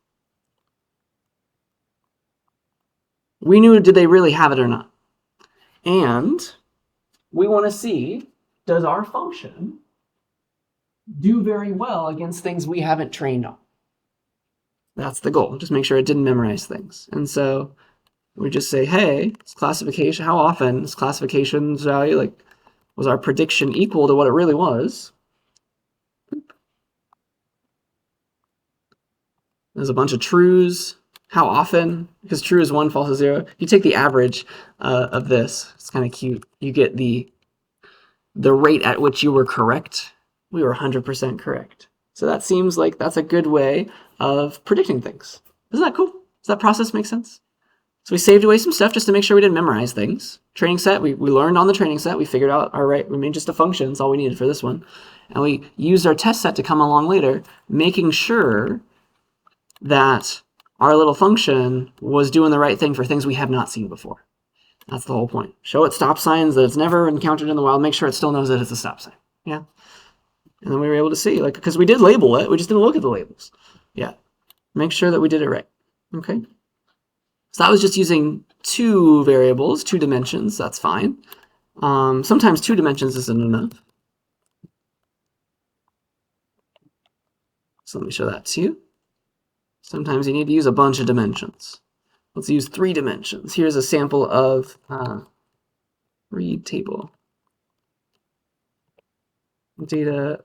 Speaker 1: We knew did they really have it or not. And we want to see, does our function do very well against things we haven't trained on? That's the goal. Just make sure it didn't memorize things. And so we just say, hey, this classification, how often this classification's value, like, was our prediction equal to what it really was? There's a bunch of trues. How often? Because true is 1, false is 0. You take the average of this. It's kind of cute. You get the rate at which you were correct. We were 100% correct. So that seems like that's a good way of predicting things. Isn't that cool? Does that process make sense? So we saved away some stuff just to make sure we didn't memorize things. Training set, we learned on the training set. We figured out, all right, we made just a function. That's all we needed for this one. And we used our test set to come along later, making sure that our little function was doing the right thing for things we have not seen before. That's the whole point. Show it stop signs that it's never encountered in the wild. Make sure it still knows that it's a stop sign. Yeah. And then we were able to see, like, because we did label it, we just didn't look at the labels. Yeah. Make sure that we did it right. Okay. So that was just using 2 variables, 2 dimensions. That's fine. Sometimes 2 dimensions isn't enough. So let me show that to you. Sometimes you need to use a bunch of dimensions. Let's use 3 dimensions. Here's a sample of read table data.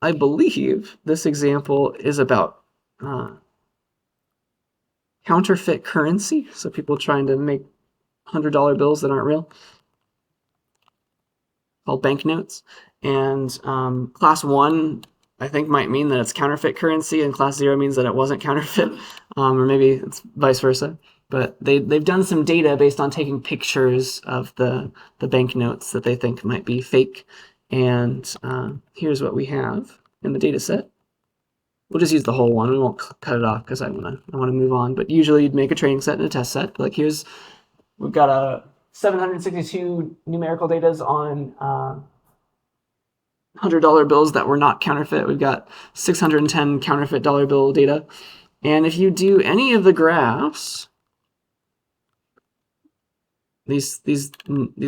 Speaker 1: I believe this example is about counterfeit currency. So people trying to make $100 bills that aren't real, called banknotes. And class 1, I think, might mean that it's counterfeit currency, and class 0 means that it wasn't counterfeit, or maybe it's vice versa. But they've done some data based on taking pictures of the banknotes that they think might be fake. And here's what we have in the data set. We'll just use the whole one. We won't cut it off because I want to move on. But usually you'd make a training set and a test set. Like we've got a 762 numerical datas on $100 bills that were not counterfeit. We've got 610 counterfeit dollar bill data. And if you do any of the graphs, these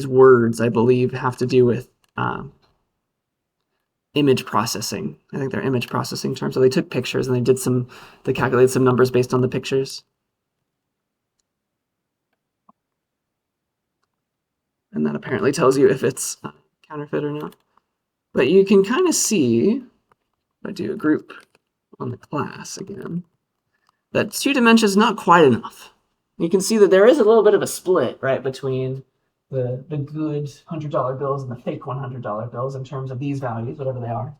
Speaker 1: words, I believe, have to do with image processing. I think they're image processing terms. So they took pictures and they calculated some numbers based on the pictures. and that apparently tells you if it's counterfeit or not. But you can kind of see, if I do a group on the class again, that 2 dimensions is not quite enough. You can see that there is a little bit of a split, right, between the good $100 bills and the fake $100 bills in terms of these values, whatever they are.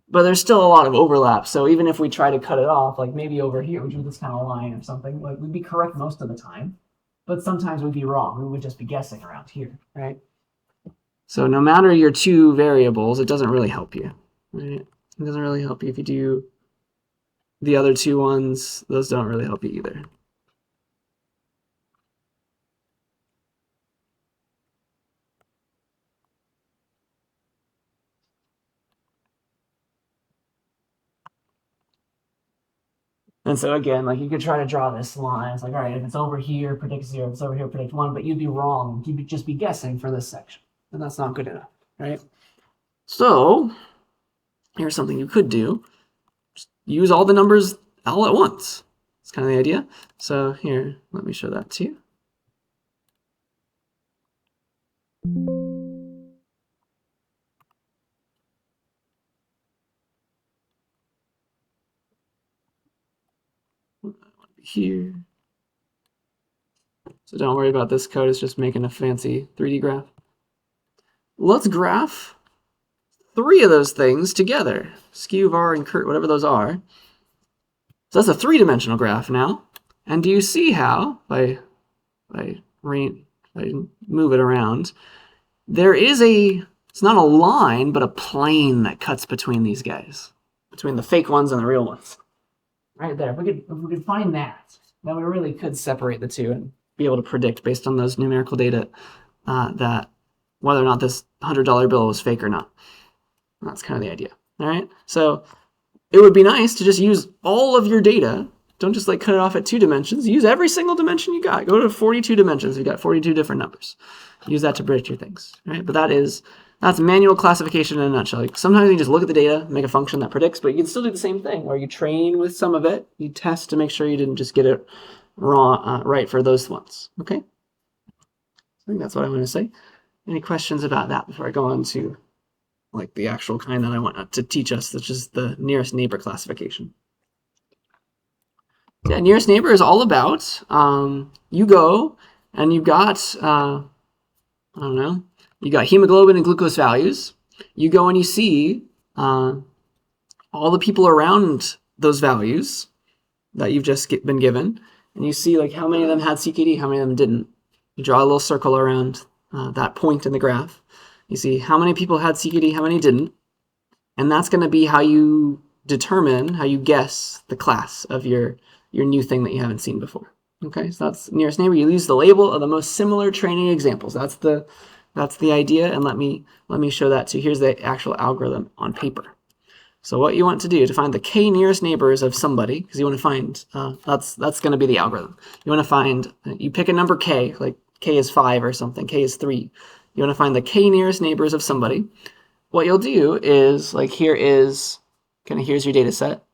Speaker 1: But there's still a lot of overlap. So even if we try to cut it off, like maybe over here, we drew this kind of line or something, like we'd be correct most of the time. But sometimes we'd be wrong. We would just be guessing around here, right? So no matter your 2 variables, it doesn't really help you, right? It doesn't really help you if you do the other 2 ones. Those don't really help you either. And so again, like you could try to draw this line. It's like, all right, if it's over here, predict 0. If it's over here, predict 1. But you'd be wrong. You'd just be guessing for this section. And that's not good enough, right? So here's something you could do. Just use all the numbers all at once. That's kind of the idea. So here, let me show that to you. I want to be here. So don't worry about this code. It's just making a fancy 3D graph. Let's graph 3 of those things together. Skew, var, and curt, whatever those are. So that's a 3-dimensional graph now. And do you see how, if I move it around, there is it's not a line, but a plane that cuts between these guys, between the fake ones and the real ones. Right there. If we could find that, then we really could separate the 2 and be able to predict based on those numerical data that whether or not this $100 bill was fake or not. And that's kind of the idea. All right. So it would be nice to just use all of your data. Don't just like cut it off at 2 dimensions. Use every single dimension you got. Go to 42 dimensions. You got 42 different numbers. Use that to predict your things. Right. But that's manual classification in a nutshell. Like sometimes you just look at the data, make a function that predicts, but you can still do the same thing. Or you train with some of it. You test to make sure you didn't just get it wrong, right for those ones. Okay. I think that's what I want to say. Any questions about that before I go on to like the actual kind that I want to teach us, which is the nearest neighbor classification? Yeah, nearest neighbor is all about you go and you got I don't know, you got hemoglobin and glucose values. You go and you see all the people around those values that you've just been given, and you see like how many of them had CKD, how many of them didn't. You draw a little circle around that point in the graph. You see how many people had CKD, how many didn't, and that's going to be how you determine, how you guess the class of your new thing that you haven't seen before. Okay, so that's nearest neighbor. You use the label of the most similar training examples. That's the idea, and let me show that to you. Here's the actual algorithm on paper. So what you want to do to find the k nearest neighbors of somebody, because you want to find, that's going to be the algorithm. You want to find, you pick a number k, like k is 5 or something, k is 3. You want to find the k nearest neighbors of somebody. What you'll do is, like here's your data set.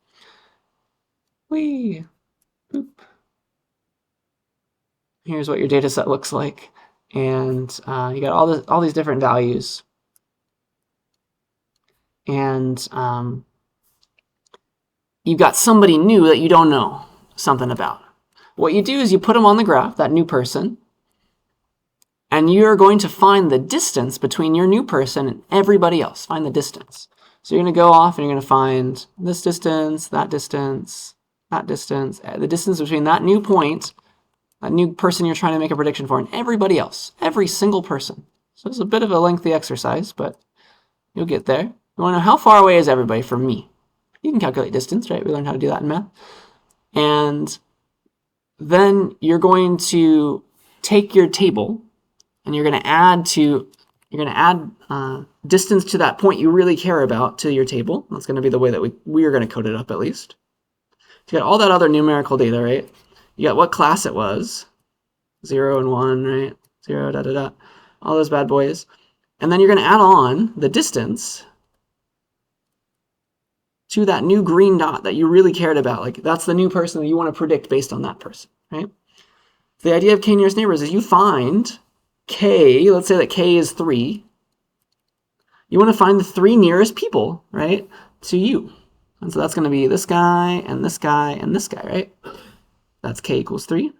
Speaker 1: Whee! Boop. Here's what your data set looks like. And you got all these different values. And you've got somebody new that you don't know something about. What you do is you put them on the graph, that new person, and you're going to find the distance between your new person and everybody else. Find the distance. So you're going to go off and you're going to find this distance, that distance, that distance, the distance between that new point, that new person you're trying to make a prediction for, and everybody else, every single person. So it's a bit of a lengthy exercise, but you'll get there. You want to know how far away is everybody from me? You can calculate distance, right? We learned how to do that in math. And then you're going to take your table and you're going to add distance to that point you really care about to your table. That's going to be the way that we are going to code it up at least. You got all that other numerical data, right? You got what class it was, 0 and 1, right? 0, da da da, all those bad boys. And then you're going to add on the distance to that new green dot that you really cared about. Like that's the new person that you want to predict based on that person, right? The idea of k nearest neighbors is you find k, let's say that k is 3. You want to find the 3 nearest people, right, to you. And so that's going to be this guy, and this guy, and this guy, right? That's k equals 3.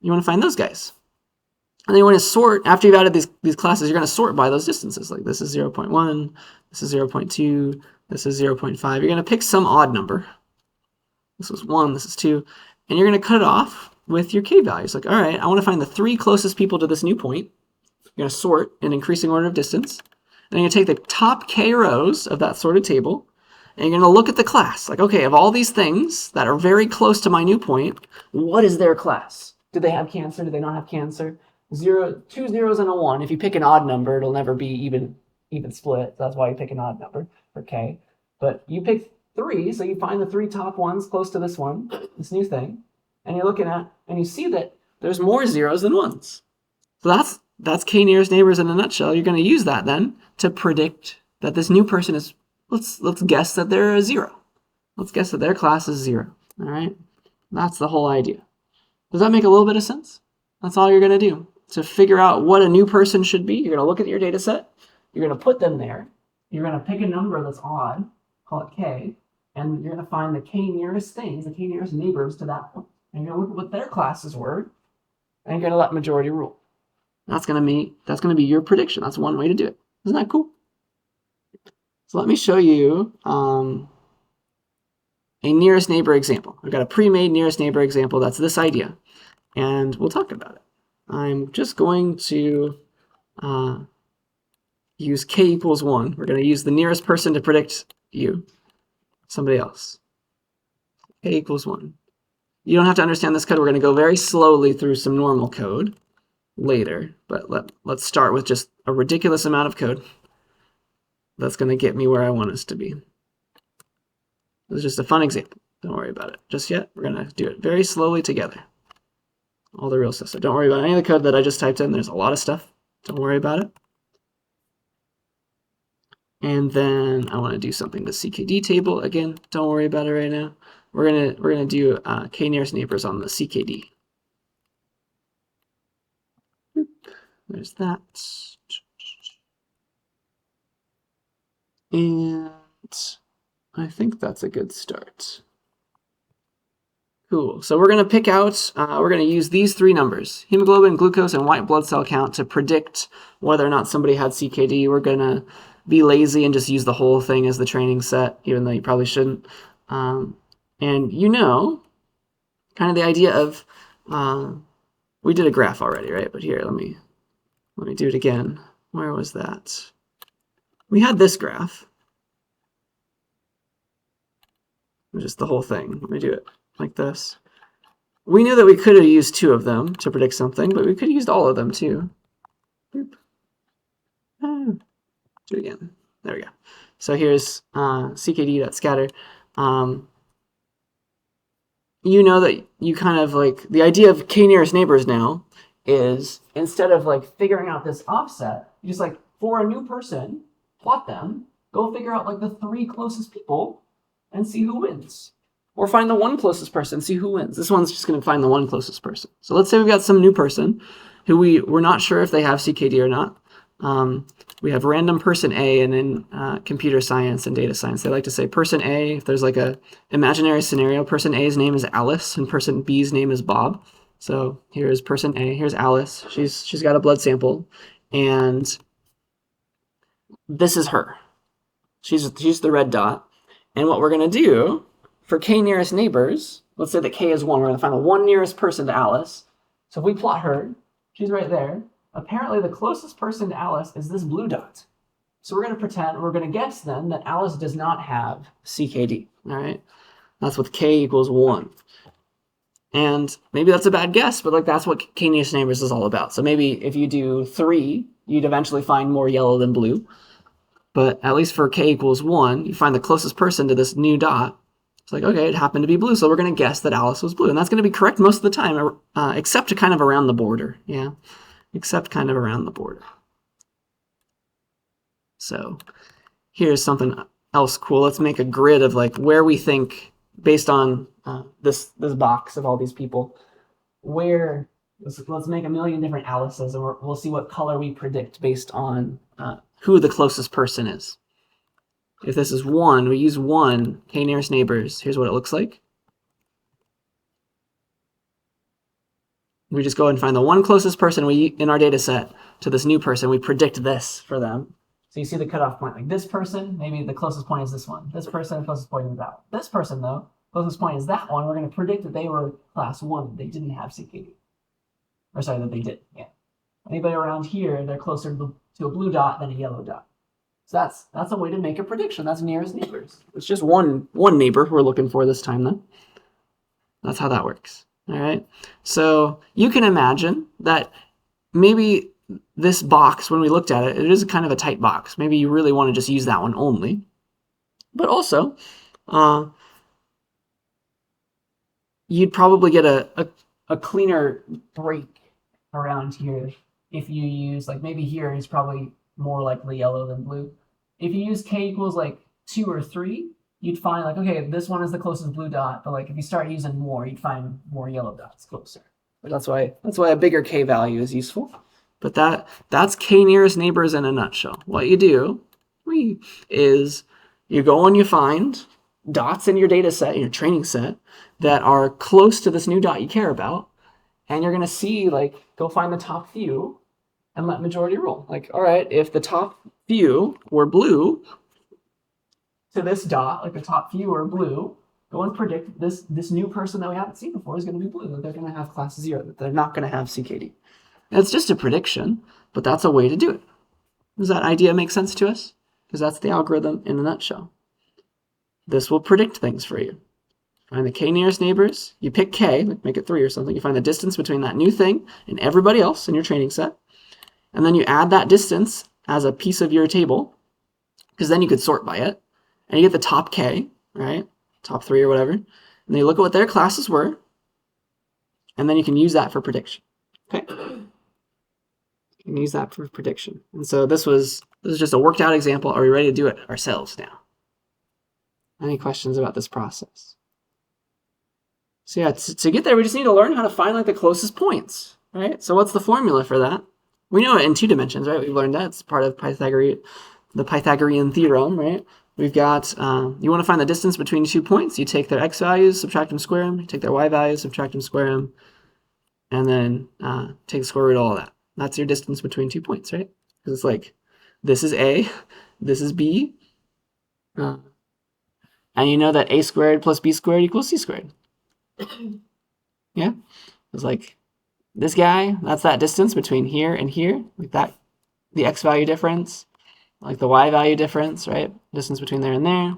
Speaker 1: You want to find those guys. And then you want to sort, after you've added these classes, you're going to sort by those distances. Like this is 0.1, this is 0.2, this is 0.5. You're going to pick some odd number. This is 1, this is 2. And you're going to cut it off with your k values. Like, all right, I want to find the 3 closest people to this new point. You're going to sort in increasing order of distance. And you're going to take the top k rows of that sorted table, and you're going to look at the class. Like, okay, of all these things that are very close to my new point, what is their class? Do they have cancer? Do they not have cancer? 2 zeros and a 1. If you pick an odd number, it'll never be even split. So that's why you pick an odd number for k. But you pick 3, so you find the 3 top ones close to this one, this new thing, and you're looking at, and you see that there's more zeros than ones. So that's k nearest neighbors in a nutshell. You're going to use that then to predict that this new person is, let's guess that they're a 0. Let's guess that their class is 0. All right? That's the whole idea. Does that make a little bit of sense? That's all you're going to do. To figure out what a new person should be, you're going to look at your data set. You're going to put them there. You're going to pick a number that's odd, call it k, and you're going to find the k nearest things, the k nearest neighbors to that point. And you're going to look at what their classes were, and you're going to let majority rule. That's going to be your prediction. That's one way to do it. Isn't that cool? So let me show you a nearest neighbor example. I've got a pre-made nearest neighbor example. That's this idea, and we'll talk about it. I'm just going to use k equals 1. We're going to use the nearest person to predict you, somebody else. K equals 1. You don't have to understand this code. We're going to go very slowly through some normal code later, but let's start with just a ridiculous amount of code that's going to get me where I want us to be. This is just a fun example. Don't worry about it just yet. We're going to do it very slowly together. All the real stuff. So don't worry about any of the code that I just typed in. There's a lot of stuff. Don't worry about it. And then I want to do something with CKD table. Again, don't worry about it right now. We're gonna do k nearest neighbors on the CKD. There's that. And I think that's a good start. Cool. So we're going to pick out, we're going to use these 3 numbers, hemoglobin, glucose, and white blood cell count, to predict whether or not somebody had CKD. We're going to be lazy and just use the whole thing as the training set, even though you probably shouldn't. And you know, kind of the idea of, we did a graph already, right? But here, let me do it again. Where was that? We had this graph. Just the whole thing. Let me do it like this. We knew that we could have used 2 of them to predict something, but we could have used all of them too. Boop. Do it again. There we go. So here's ckd.scatter. You know that you kind of like, the idea of k nearest neighbors now is, instead of like figuring out this offset, you just like, for a new person, plot them, go figure out like the 3 closest people and see who wins. Or find the 1 closest person, see who wins. This one's just going to find the 1 closest person. So let's say we've got some new person who we're not sure if they have CKD or not. We have random person A, and in computer science and data science, they like to say person A, if there's like a imaginary scenario, person A's name is Alice and person B's name is Bob. So here's person A, here's Alice. She's got a blood sample, and this is her. She's the red dot. And what we're going to do for k nearest neighbors, let's say that k is 1. We're going to find the 1 nearest person to Alice. So if we plot her, she's right there. Apparently the closest person to Alice is this blue dot. So we're going to guess then that Alice does not have CKD. All right? That's with k equals 1. And maybe that's a bad guess, but like that's what k nearest neighbors is all about. So maybe if you do 3, you'd eventually find more yellow than blue. But at least for k equals 1, you find the closest person to this new dot. It's like, okay, it happened to be blue, so we're going to guess that Alice was blue. And that's going to be correct most of the time, except kind of around the border. Yeah, except kind of around the border. So here's something else cool. Let's make a grid of like where we think, based on this box of all these people, where let's make a million different Alices, and we'll see what color we predict based on who the closest person is. If this is 1, we use 1, k nearest neighbors. Here's what it looks like. We just go and find the one closest person in our data set to this new person. We predict this for them. So you see the cutoff point. Like this person, maybe the closest point is this one. This person, the closest point is that one. This person, though, closest point is that one. We're going to predict that they were class 1. They didn't have CKD. Or sorry, that they did. Yeah. Anybody around here, they're closer to a blue dot than a yellow dot. So that's a way to make a prediction. That's nearest neighbors. It's just one neighbor we're looking for this time, though. That's how that works. All right. So you can imagine that maybe this box, when we looked at it, it is kind of a tight box. Maybe you really want to just use that one only. But also, you'd probably get a cleaner break around here if you use, like maybe here is probably more likely yellow than blue. If you use k equals like 2 or 3, you'd find like, okay, this one is the closest blue dot, but like if you start using more, you'd find more yellow dots closer. But that's why a bigger k value is useful. But that's k nearest neighbors in a nutshell. What you do is you go and you find dots in your data set, in your training set, that are close to this new dot you care about, and you're going to see, like, go find the top few and let majority rule. Like, all right, if the top few were blue to this dot, like the top few are blue, go and predict this new person that we haven't seen before is going to be blue, that they're going to have class 0, that they're not going to have CKD. And it's just a prediction, but that's a way to do it. Does that idea make sense to us? Because that's the algorithm in a nutshell. This will predict things for you. Find the k nearest neighbors. You pick k, like make it 3 or something. You find the distance between that new thing and everybody else in your training set. And then you add that distance as a piece of your table, because then you could sort by it. And you get the top k, right? Top 3 or whatever. And then you look at what their classes were. And then you can use that for prediction. Okay? You can use that for prediction. And so this is just a worked out example. Are we ready to do it ourselves now? Any questions about this process? So yeah, to get there, we just need to learn how to find like the closest points, right? So what's the formula for that? We know it in 2 dimensions, right? We've learned that. It's part of the Pythagorean theorem, right? We've got, you want to find the distance between 2 points. You take their x values, subtract them, square them. You take their y values, subtract them, square them. And then take the square root of all of that. That's your distance between 2 points, right? Because it's like, this is A, this is B. And you know that A squared plus B squared equals C squared. Yeah? It's like, this guy, that's that distance between here and here. Like that, the x value difference, like the y value difference, right? Distance between there and there.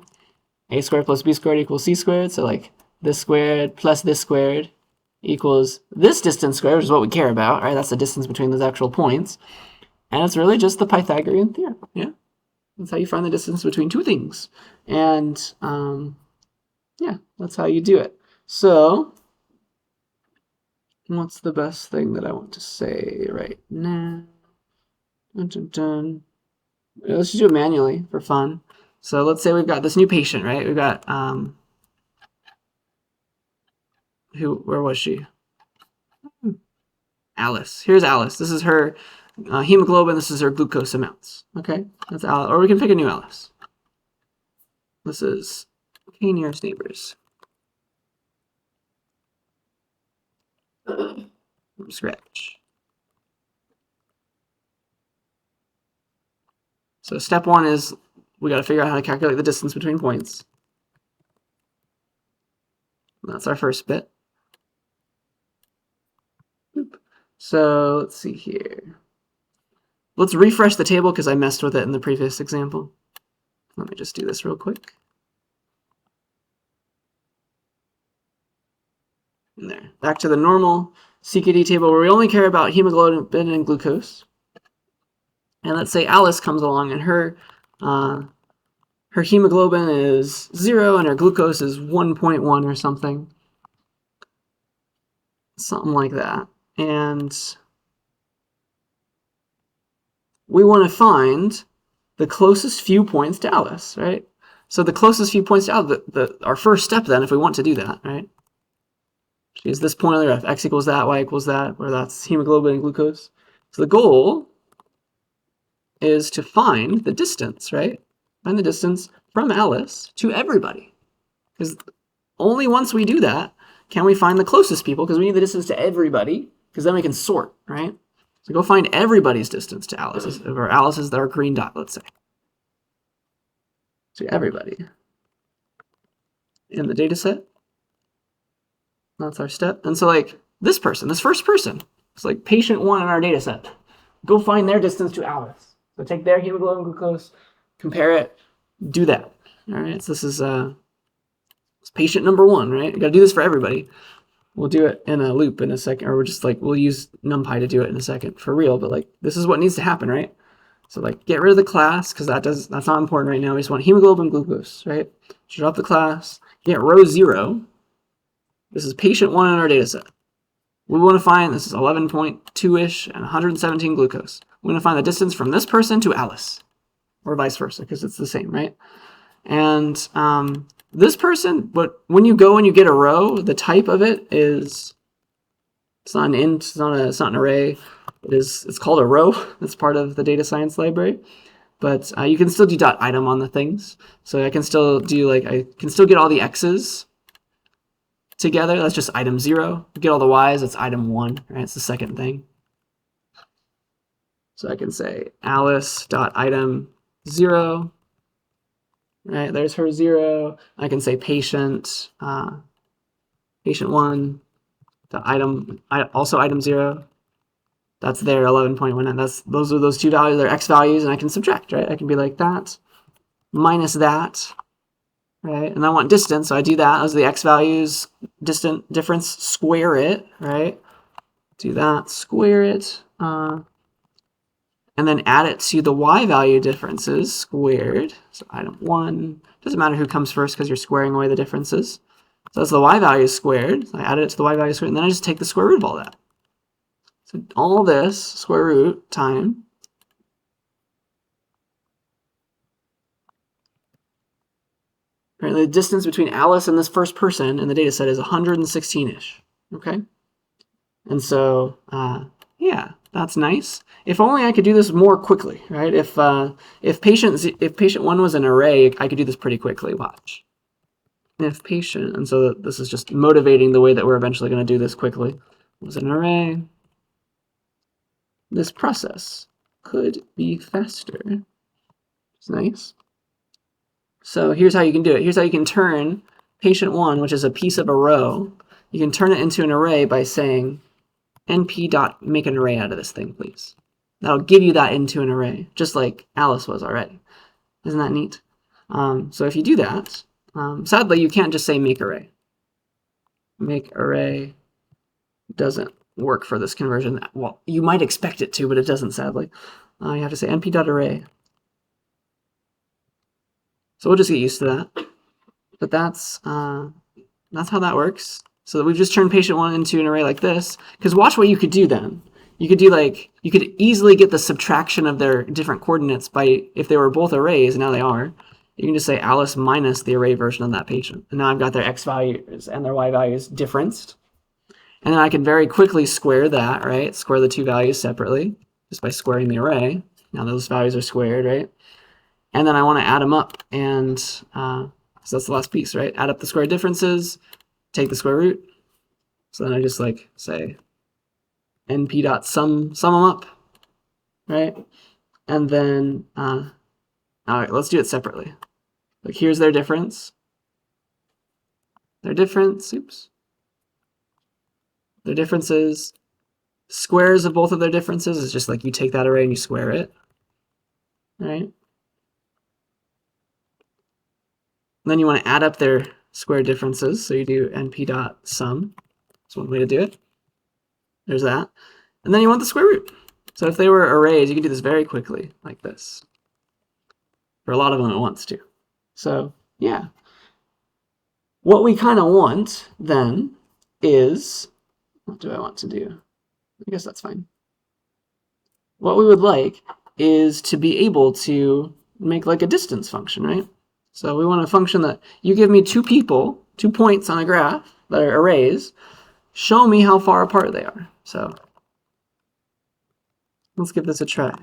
Speaker 1: A squared plus B squared equals C squared. So like this squared plus this squared equals this distance squared, which is what we care about, right? That's the distance between those actual points. And it's really just the Pythagorean theorem, yeah? That's how you find the distance between 2 things. And yeah, that's how you do it. So what's the best thing that I want to say right now? Dun, dun, dun. Let's just do it manually for fun. So let's say we've got this new patient, right? We've got, where was she? Alice. Here's Alice. This is her hemoglobin. This is her glucose amounts. Okay, that's Alice. Or we can pick a new Alice. This is k nearest neighbors. From scratch. So step 1 is we got to figure out how to calculate the distance between points. That's our first bit. So let's see here. Let's refresh the table because I messed with it in the previous example. Let me just do this real quick. And there. Back to the normal CKD table where we only care about hemoglobin and glucose. And let's say Alice comes along and her hemoglobin is 0 and her glucose is 1.1 or something. Something like that. And we want to find the closest few points to Alice, right? So the closest few points to Alice, our first step then, if we want to do that, right? Use this point on the graph, x equals that, y equals that, where that's hemoglobin and glucose. So the goal is to find the distance, right? Find the distance from Alice to everybody. Because only once we do that can we find the closest people, because we need the distance to everybody, because then we can sort, right? So go find everybody's distance to Alice's, or Alice's, our green dot, let's say. To everybody in the data set. That's our step. And so like this person, this first person, it's like patient 1 in our data set. Go find their distance to Alice. So take their hemoglobin glucose, compare it, do that. All right, so this is patient number 1, right? You got to do this for everybody. We'll do it in a loop in a second, or we're just like, we'll use NumPy to do it in a second for real, but like this is what needs to happen, right? So like get rid of the class, because that's not important right now. We just want hemoglobin glucose, right? Drop the class, get row 0. This is patient 1 in our data set. We want to find, this is 11.2-ish and 117 glucose. We want to find the distance from this person to Alice, or vice versa, because it's the same, right? And this person, but when you go and you get a row, the type of it is, it's not an int, it's not an array. It's called a row. That's part of the data science library. But you can still do .item on the things. So I can still do I can still get all the x's together. That's just item 0. Get all the y's, that's item 1, right? It's the second thing. So I can say Alice.item 0. Right, there's her 0. I can say patient 1, the item, also item 0. That's their 11.1. Those are those two values, they're x values, and I can subtract, right? I can be like that minus that, right? And I want distance, so I do that. Those are the x values, difference, square it, right? Do that, square it, and then add it to the y value differences squared. So item 1, doesn't matter who comes first because you're squaring away the differences. So that's the y value squared. So I added it to the y value squared, and then I just take the square root of all that. So all this square root time the distance between Alice and this first person in the data set is 116-ish. Okay? And so, yeah, that's nice. If only I could do this more quickly, right? If patient 1 was an array, I could do this pretty quickly. Watch. If patient, and so this is just motivating the way that we're eventually going to do this quickly, was an array, this process could be faster. It's nice. So here's how you can do it. Here's how you can turn patient 1, which is a piece of a row, you can turn it into an array by saying np.make an array out of this thing, please. That'll give you that into an array, just like Alice was already. Isn't that neat? So if you do that, sadly, you can't just say make array. Make array doesn't work for this conversion. Well, you might expect it to, but it doesn't, sadly. You have to say np.array. So we'll just get used to that. But that's how that works. So we've just turned patient 1 into an array like this. Because watch what you could do then. You could do you could easily get the subtraction of their different coordinates by, if they were both arrays, and now they are, you can just say Alice minus the array version of that patient. And now I've got their x values and their y values differenced. And then I can very quickly square that, right? Square the two values separately just by squaring the array. Now those values are squared, right? And then I want to add them up. And so that's the last piece, right? Add up the square differences, take the square root. So then I just say np.sum them up, right? And then, all right, let's do it separately. Like here's their difference. Their difference, oops. Their differences, squares of both of their differences is just like you take that array and you square it, right? And then you want to add up their square differences, so you do np.sum. That's one way to do it. There's that. And then you want the square root. So if they were arrays, you can do this very quickly, like this. For a lot of them at once, too. So, yeah. What we kind of want, then, is... What do I want to do? I guess that's fine. What we would like is to be able to make like a distance function, right? So we want a function that you give me 2 people, 2 points on a graph that are arrays. show me how far apart they are. So let's give this a try.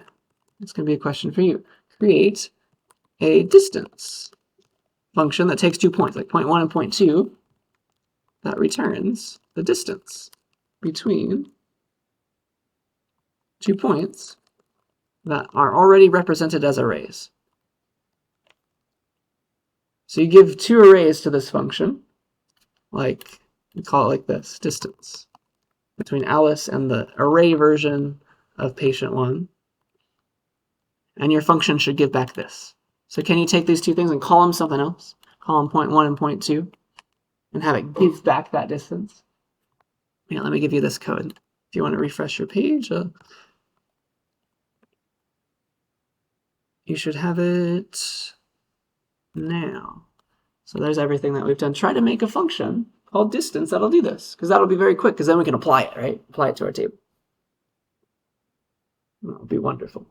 Speaker 1: It's going to be a question for you. Create a distance function that takes 2 points, like point 1 and point 2, that returns the distance between 2 points that are already represented as arrays. So you give 2 arrays to this function, like we call it like this, distance, between Alice and the array version of patient 1. And your function should give back this. So can you take these 2 things and call them something else? Call them point 1 and point 2, and have it give back that distance? Yeah, let me give you this code. If you want to refresh your page, you should have it now. So there's everything that we've done. Try to make a function called distance that'll do this, because that'll be very quick, because then we can apply it, right? Apply it to our table. That'll be wonderful.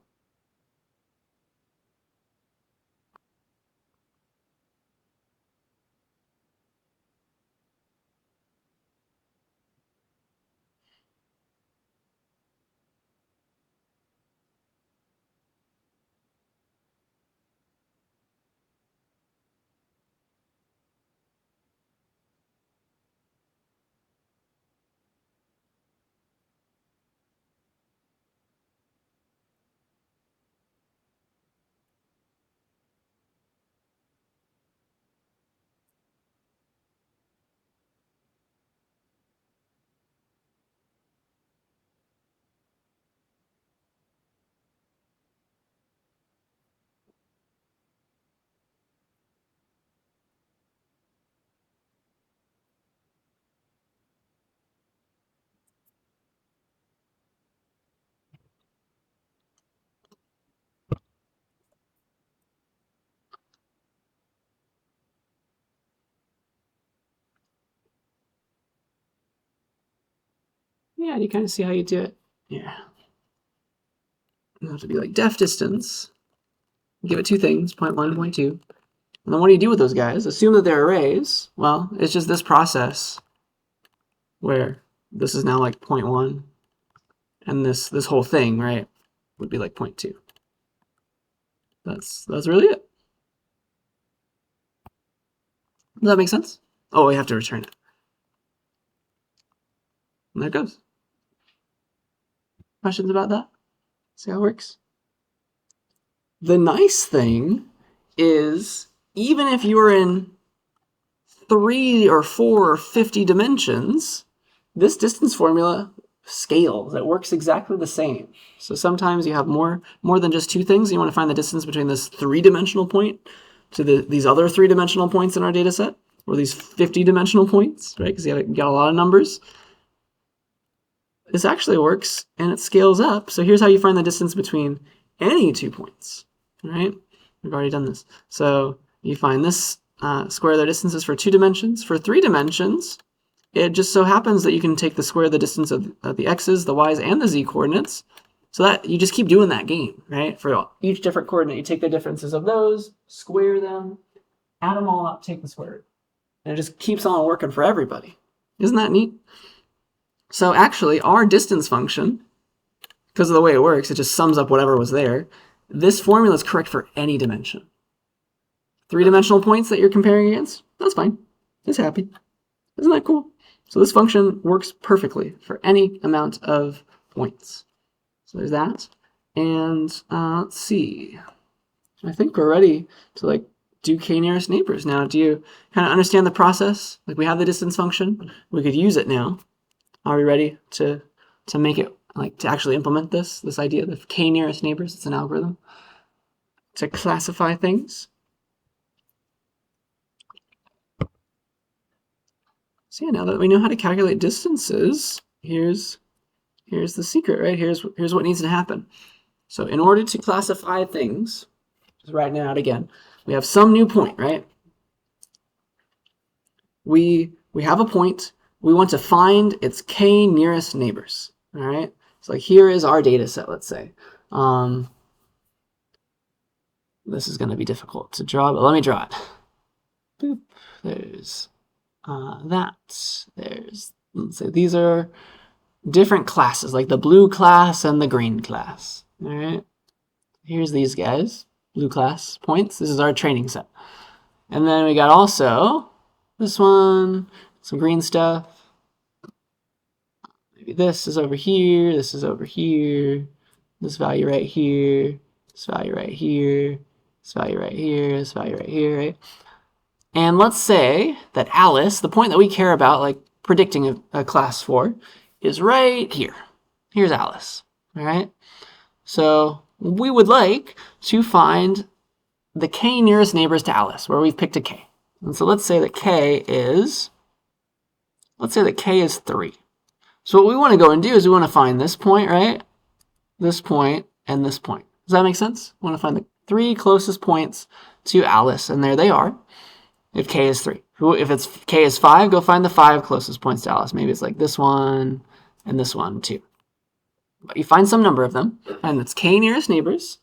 Speaker 1: Yeah, you kind of see how you do it. Yeah. You have to be like def distance. Give it 2 things, point 1 and point 2. And then what do you do with those guys? Assume that they're arrays. Well, it's just this process where this is now like point 1, and this whole thing, right, would be like point 2. That's really it. Does that make sense? Oh, we have to return it. And there it goes. Questions about that? See how it works? The nice thing is, even if you were in 3 or 4 or 50 dimensions, this distance formula scales. It works exactly the same. So sometimes you have more than just 2 things. You want to find the distance between this 3-dimensional point to these other 3-dimensional points in our data set, or these 50-dimensional points, right? Because you got a lot of numbers. This actually works, and it scales up. So here's how you find the distance between any 2 points, right? We've already done this. So you find this square their distances for 2 dimensions. For 3 dimensions, it just so happens that you can take the square of the distance of the x's, the y's, and the z coordinates. So that you just keep doing that game, right? For each different coordinate, you take the differences of those, square them, add them all up, take the square root. And it just keeps on working for everybody. Isn't that neat? So actually, our distance function, because of the way it works, it just sums up whatever was there. This formula is correct for any dimension. 3-dimensional points that you're comparing against, that's fine. It's happy. Isn't that cool? So this function works perfectly for any amount of points. So there's that. And let's see. I think we're ready to do k nearest neighbors now. Do you kind of understand the process? Like, we have the distance function. We could use it now. Are we ready to make it, to actually implement this idea of k nearest neighbors? It's an algorithm to classify things. So yeah, now that we know how to calculate distances, here's the secret, right? Here's what needs to happen. So in order to classify things, just writing it out again, we have some new point, right? We have a point. We want to find its k nearest neighbors. All right. So here is our data set. Let's say this is going to be difficult to draw, but let me draw it. Boop. There's that. There's let's say these are different classes, like the blue class and the green class. All right. Here's these guys, blue class points. This is our training set. And then we got also this one, some green stuff. Maybe this is over here, this is over here, this value right here, this value right here, this value right here, this value right here, right? And let's say that Alice, the point that we care about, like predicting a class for, is right here. Here's Alice, all right? So we would like to find the k nearest neighbors to Alice, where we've picked a k. And so let's say that k is 3. So what we want to go and do is we want to find this point, right? This point and this point. Does that make sense? We want to find the 3 closest points to Alice, and there they are. If k is 3. If k is 5, go find the 5 closest points to Alice. Maybe it's like this one and this one too. But you find some number of them, and it's k nearest neighbors,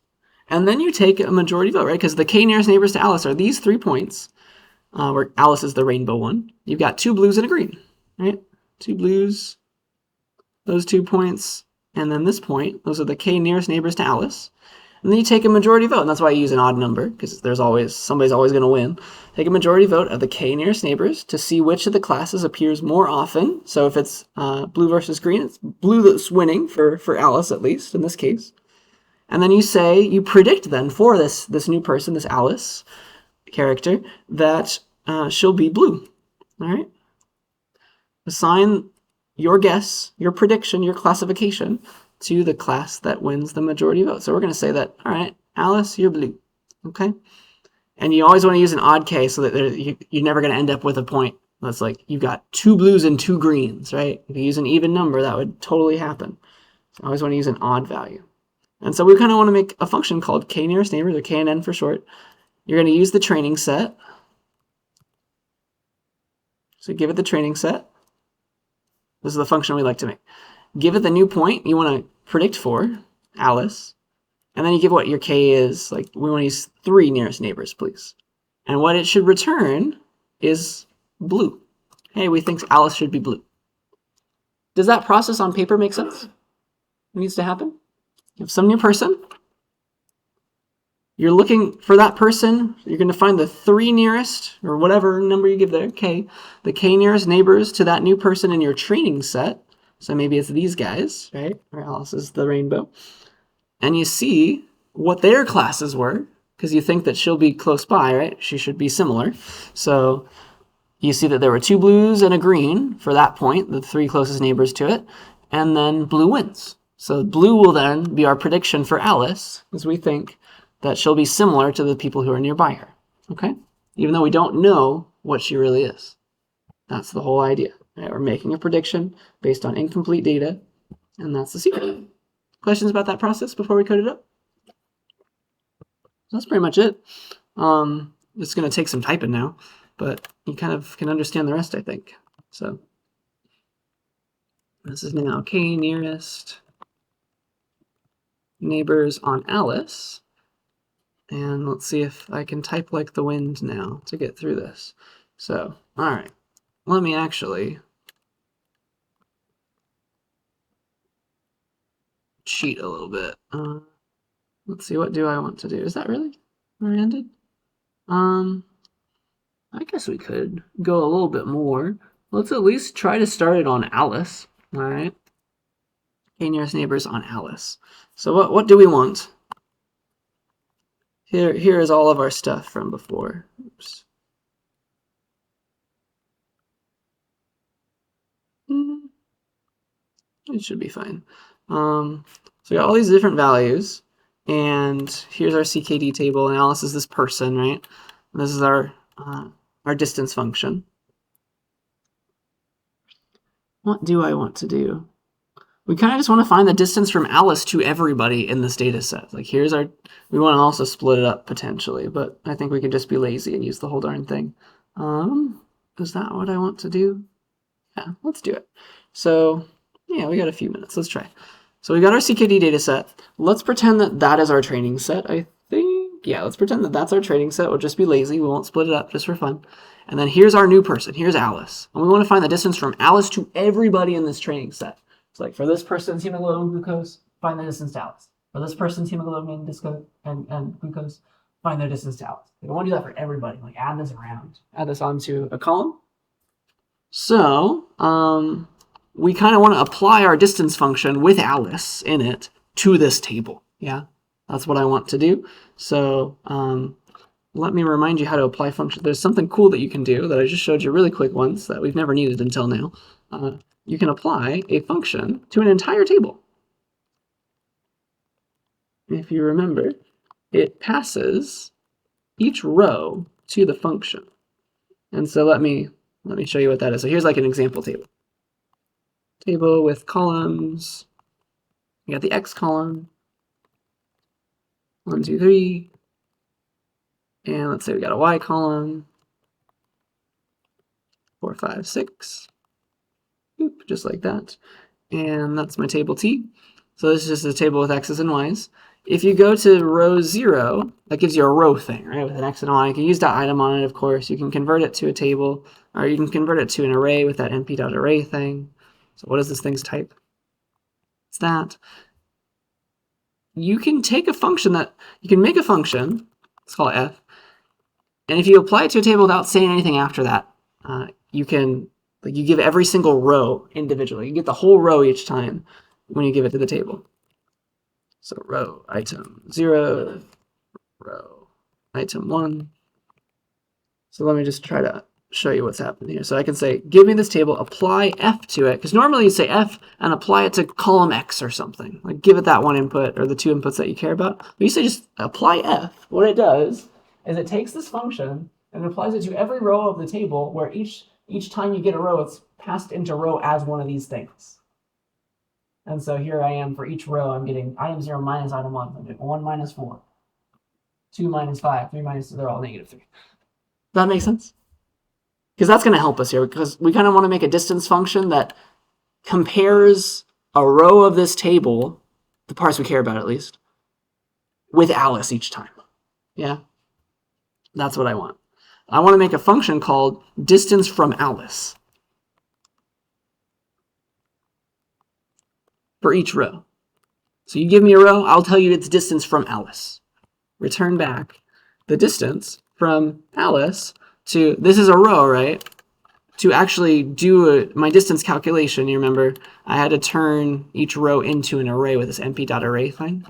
Speaker 1: and then you take a majority vote, right? Because the k nearest neighbors to Alice are these 3 points, where Alice is the rainbow one. You've got 2 blues and a green, right? 2 blues, those 2 points, and then this point. Those are the k nearest neighbors to Alice. And then you take a majority vote, and that's why I use an odd number, because somebody's always going to win. Take a majority vote of the k nearest neighbors to see which of the classes appears more often. So if it's blue versus green, it's blue that's winning for Alice, at least in this case. And then you predict then for this new person, this Alice character, that she'll be blue. All right. Assign your guess, your prediction, your classification to the class that wins the majority vote. So we're going to say that, all right, Alice, you're blue. Okay. And you always want to use an odd k so that you're never going to end up with a point that's like you've got 2 blues and 2 greens, right? If you use an even number, that would totally happen. So I always want to use an odd value. And so we kind of want to make a function called k nearest neighbors, or KNN for short. You're going to use the training set. So give it the training set. This is the function we like to make. Give it the new point you want to predict for, Alice. And then you give what your k is. Like, we want to use 3 nearest neighbors, please. And what it should return is blue. Hey, we think Alice should be blue. Does that process on paper make sense? What needs to happen? You have some new person. You're looking for that person. You're going to find the 3 nearest, or whatever number you give there, k, the k nearest neighbors to that new person in your training set. So maybe it's these guys, right? Or Alice is the rainbow. And you see what their classes were, because you think that she'll be close by, right? She should be similar. So you see that there were 2 blues and a green for that point, the 3 closest neighbors to it, and then blue wins. So blue will then be our prediction for Alice, because we think that she'll be similar to the people who are nearby her, okay? Even though we don't know what she really is. That's the whole idea. Right? We're making a prediction based on incomplete data, and that's the secret. Questions about that process before we code it up? That's pretty much it. It's going to take some typing now, but you kind of can understand the rest, I think. So this is now k nearest neighbors on Alice. And let's see if I can type like the wind now to get through this. So, all right, let me actually cheat a little bit. Let's see, what do I want to do? Is that really where I ended? I guess we could go a little bit more. Let's at least try to start it on Alice. All right, k nearest neighbors on Alice. So what do we want? Here is all of our stuff from before. Oops. It should be fine. So we got all these different values, and here's our CKD table, and Alice is this person, right? And this is our distance function. What do I want to do? We kind of just want to find the distance from Alice to everybody in this data set. Like, we want to also split it up potentially, but I think we can just be lazy and use the whole darn thing. Is that what I want to do? Yeah, let's do it. So, yeah, we got a few minutes. Let's try. So we got our CKD data set. Let's pretend that that is our training set, I think. Yeah, let's pretend that that's our training set. We'll just be lazy. We won't split it up just for fun. And then here's our new person. Here's Alice. And we want to find the distance from Alice to everybody in this training set. So like for this person's hemoglobin glucose, find the distance to Alice. For this person's hemoglobin and glucose, find their distance to Alice. We want to do that for everybody. Like add this around. Add this onto a column. So we kind of want to apply our distance function with Alice in it to this table. Yeah, that's what I want to do. So let me remind you how to apply function. There's something cool that you can do that I just showed you really quick once that we've never needed until now. You can apply a function to an entire table. If you remember, it passes each row to the function. And so let me show you what that is. So here's like an example table. Table with columns. You got the X column. 1, 2, 3. And let's say we got a Y column. 4, 5, 6. Oop, just like that. And that's my table T. So this is just a table with X's and Y's. If you go to row 0, that gives you a row thing, right, with an X and a Y. You can use .item on it, of course. You can convert it to a table, or you can convert it to an array with that np.array thing. So what is this thing's type? It's that. You can take a function you can make a function, let's call it f, and if you apply it to a table without saying anything after that, you give every single row individually. You get the whole row each time when you give it to the table. So row item 0, row item 1. So let me just try to show you what's happening here. So I can say, give me this table, apply f to it, because normally you say f and apply it to column X or something. Like give it that one input or the two inputs that you care about. But you say just apply f. What it does is it takes this function and applies it to every row of the table where each time you get a row, it's passed into row as one of these things. And so here I am for each row, I'm getting item 0 minus item 1. I'm getting 1 minus 4, 2 minus 5, 3 minus 2, they're all negative 3. Does that make sense? Because that's going to help us here, because we kind of want to make a distance function that compares a row of this table, the parts we care about at least, with Alice each time. Yeah? That's what I want. I want to make a function called distance from Alice for each row. So you give me a row, I'll tell you its distance from Alice. Return back the distance from Alice to, this is a row, right? To actually do my distance calculation, you remember, I had to turn each row into an array with this np.array thing.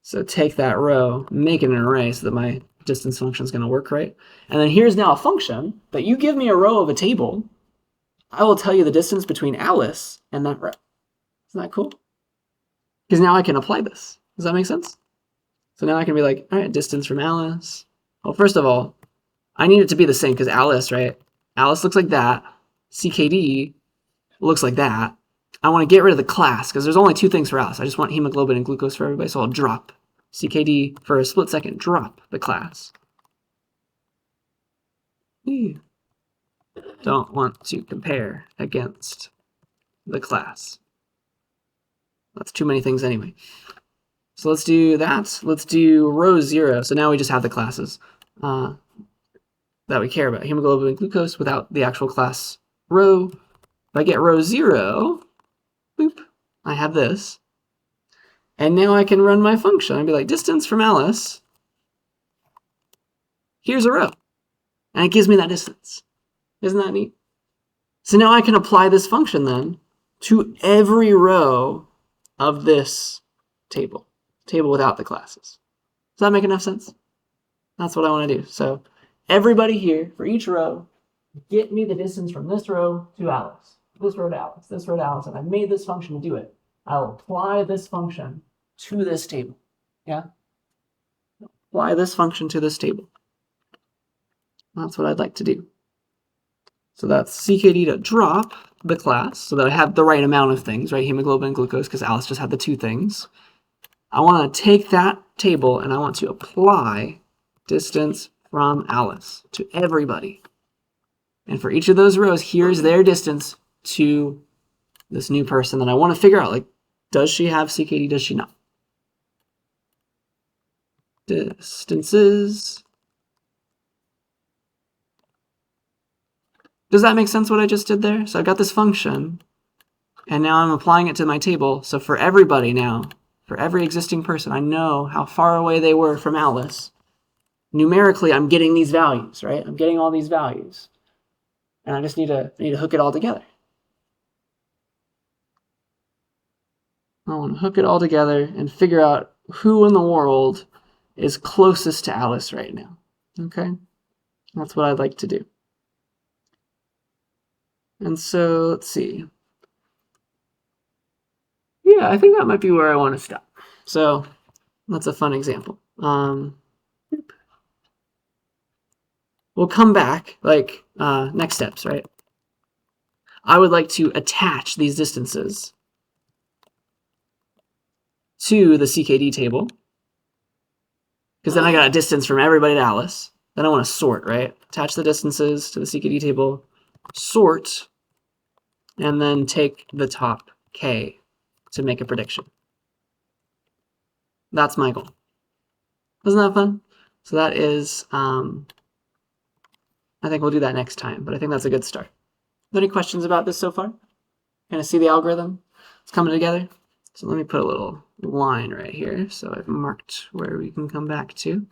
Speaker 1: So take that row, make it an array so that my distance function is going to work right. And then here's now a function that you give me a row of a table, I will tell you the distance between Alice and that row. Isn't that cool? Because now I can apply this. Does that make sense? So now I can be like, all right, distance from Alice. Well, first of all, I need it to be the same because Alice, right? Alice looks like that. CKD looks like that. I want to get rid of the class because there's only two things for Alice. I just want hemoglobin and glucose for everybody, so I'll drop CKD for a split second, drop the class. Don't want to compare against the class. That's too many things anyway. So let's do that. Let's do row 0. So now we just have the classes that we care about. Hemoglobin and glucose without the actual class row. If I get row 0, boop, I have this. And now I can run my function. I'd be like, distance from Alice. Here's a row. And it gives me that distance. Isn't that neat? So now I can apply this function then to every row of this table without the classes. Does that make enough sense? That's what I want to do. So everybody here, for each row, get me the distance from this row to Alice, this row to Alice, this row to Alice, and I've made this function to do it. I'll apply this function to this table. Yeah? Apply this function to this table. That's what I'd like to do. So that's CKD to drop the class so that I have the right amount of things, right? Hemoglobin and glucose, because Alice just had the two things. I want to take that table and I want to apply distance from Alice to everybody. And for each of those rows, here's their distance to this new person that I want to figure out, like, does she have CKD, does she not? distances. Does that make sense what I just did there? So I've got this function, and now I'm applying it to my table. So for everybody now, for every existing person, I know how far away they were from Alice. Numerically, I'm getting these values, right? I'm getting all these values. And I just need to hook it all together. I want to hook it all together and figure out who in the world is closest to Alice right now. Okay? That's what I'd like to do. And so, let's see. Yeah, I think that might be where I want to stop. So, that's a fun example. We'll come back, like, next steps, right? I would like to attach these distances to the CKD table, because then I got a distance from everybody to Alice. Then I want to sort, right? Attach the distances to the CKD table, sort, and then take the top k to make a prediction. That's my goal. Isn't that fun? So that is, I think we'll do that next time, but I think that's a good start. Any questions about this so far? Kind of see the algorithm? It's coming together. So let me put a little line right here. So I've marked where we can come back to.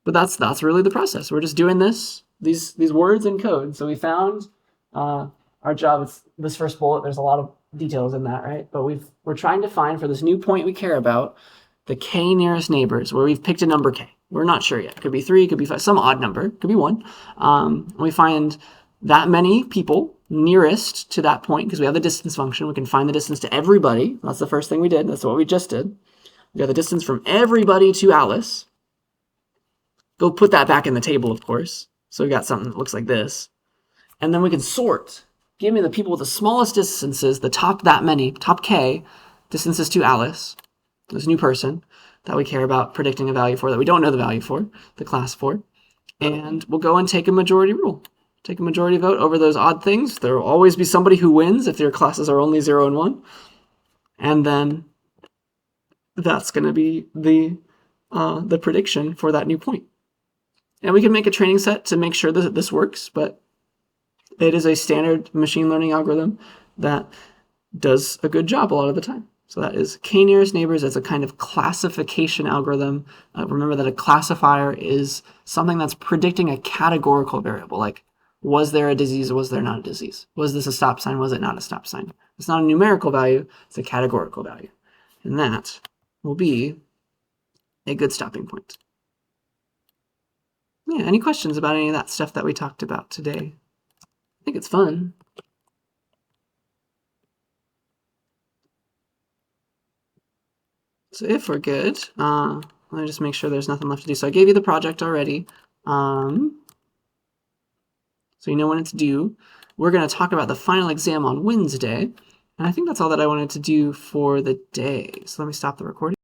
Speaker 1: But that's really the process. We're just doing these words in code. So we found our job. It's this first bullet. There's a lot of details in that, right? But we're trying to find for this new point we care about the k nearest neighbors, where we've picked a number k. We're not sure yet. It could be 3, it could be 5, some odd number, it could be 1. We find that many people nearest to that point because we have the distance function. We can find the distance to everybody. That's the first thing we did. That's what we just did. We got the distance from everybody to Alice. Go put that back in the table, of course. So we got something that looks like this. And then we can sort. Give me the people with the smallest distances, the top k distances to Alice, this new person that we care about predicting a value for, that we don't know the value for, the class for. And we'll go and take a majority rule. Take a majority vote over those odd things. There will always be somebody who wins if your classes are only 0 and 1. And then that's going to be the prediction for that new point. And we can make a training set to make sure that this works, but it is a standard machine learning algorithm that does a good job a lot of the time. So that is k nearest neighbors as a kind of classification algorithm. Remember that a classifier is something that's predicting a categorical variable, like was there a disease or was there not a disease? Was this a stop sign? Was it not a stop sign? It's not a numerical value, it's a categorical value. And that will be a good stopping point. Yeah, any questions about any of that stuff that we talked about today? I think it's fun. So if we're good, let me just make sure there's nothing left to do. So I gave you the project already. So you know when it's due. We're going to talk about the final exam on Wednesday. And I think that's all that I wanted to do for the day. So let me stop the recording.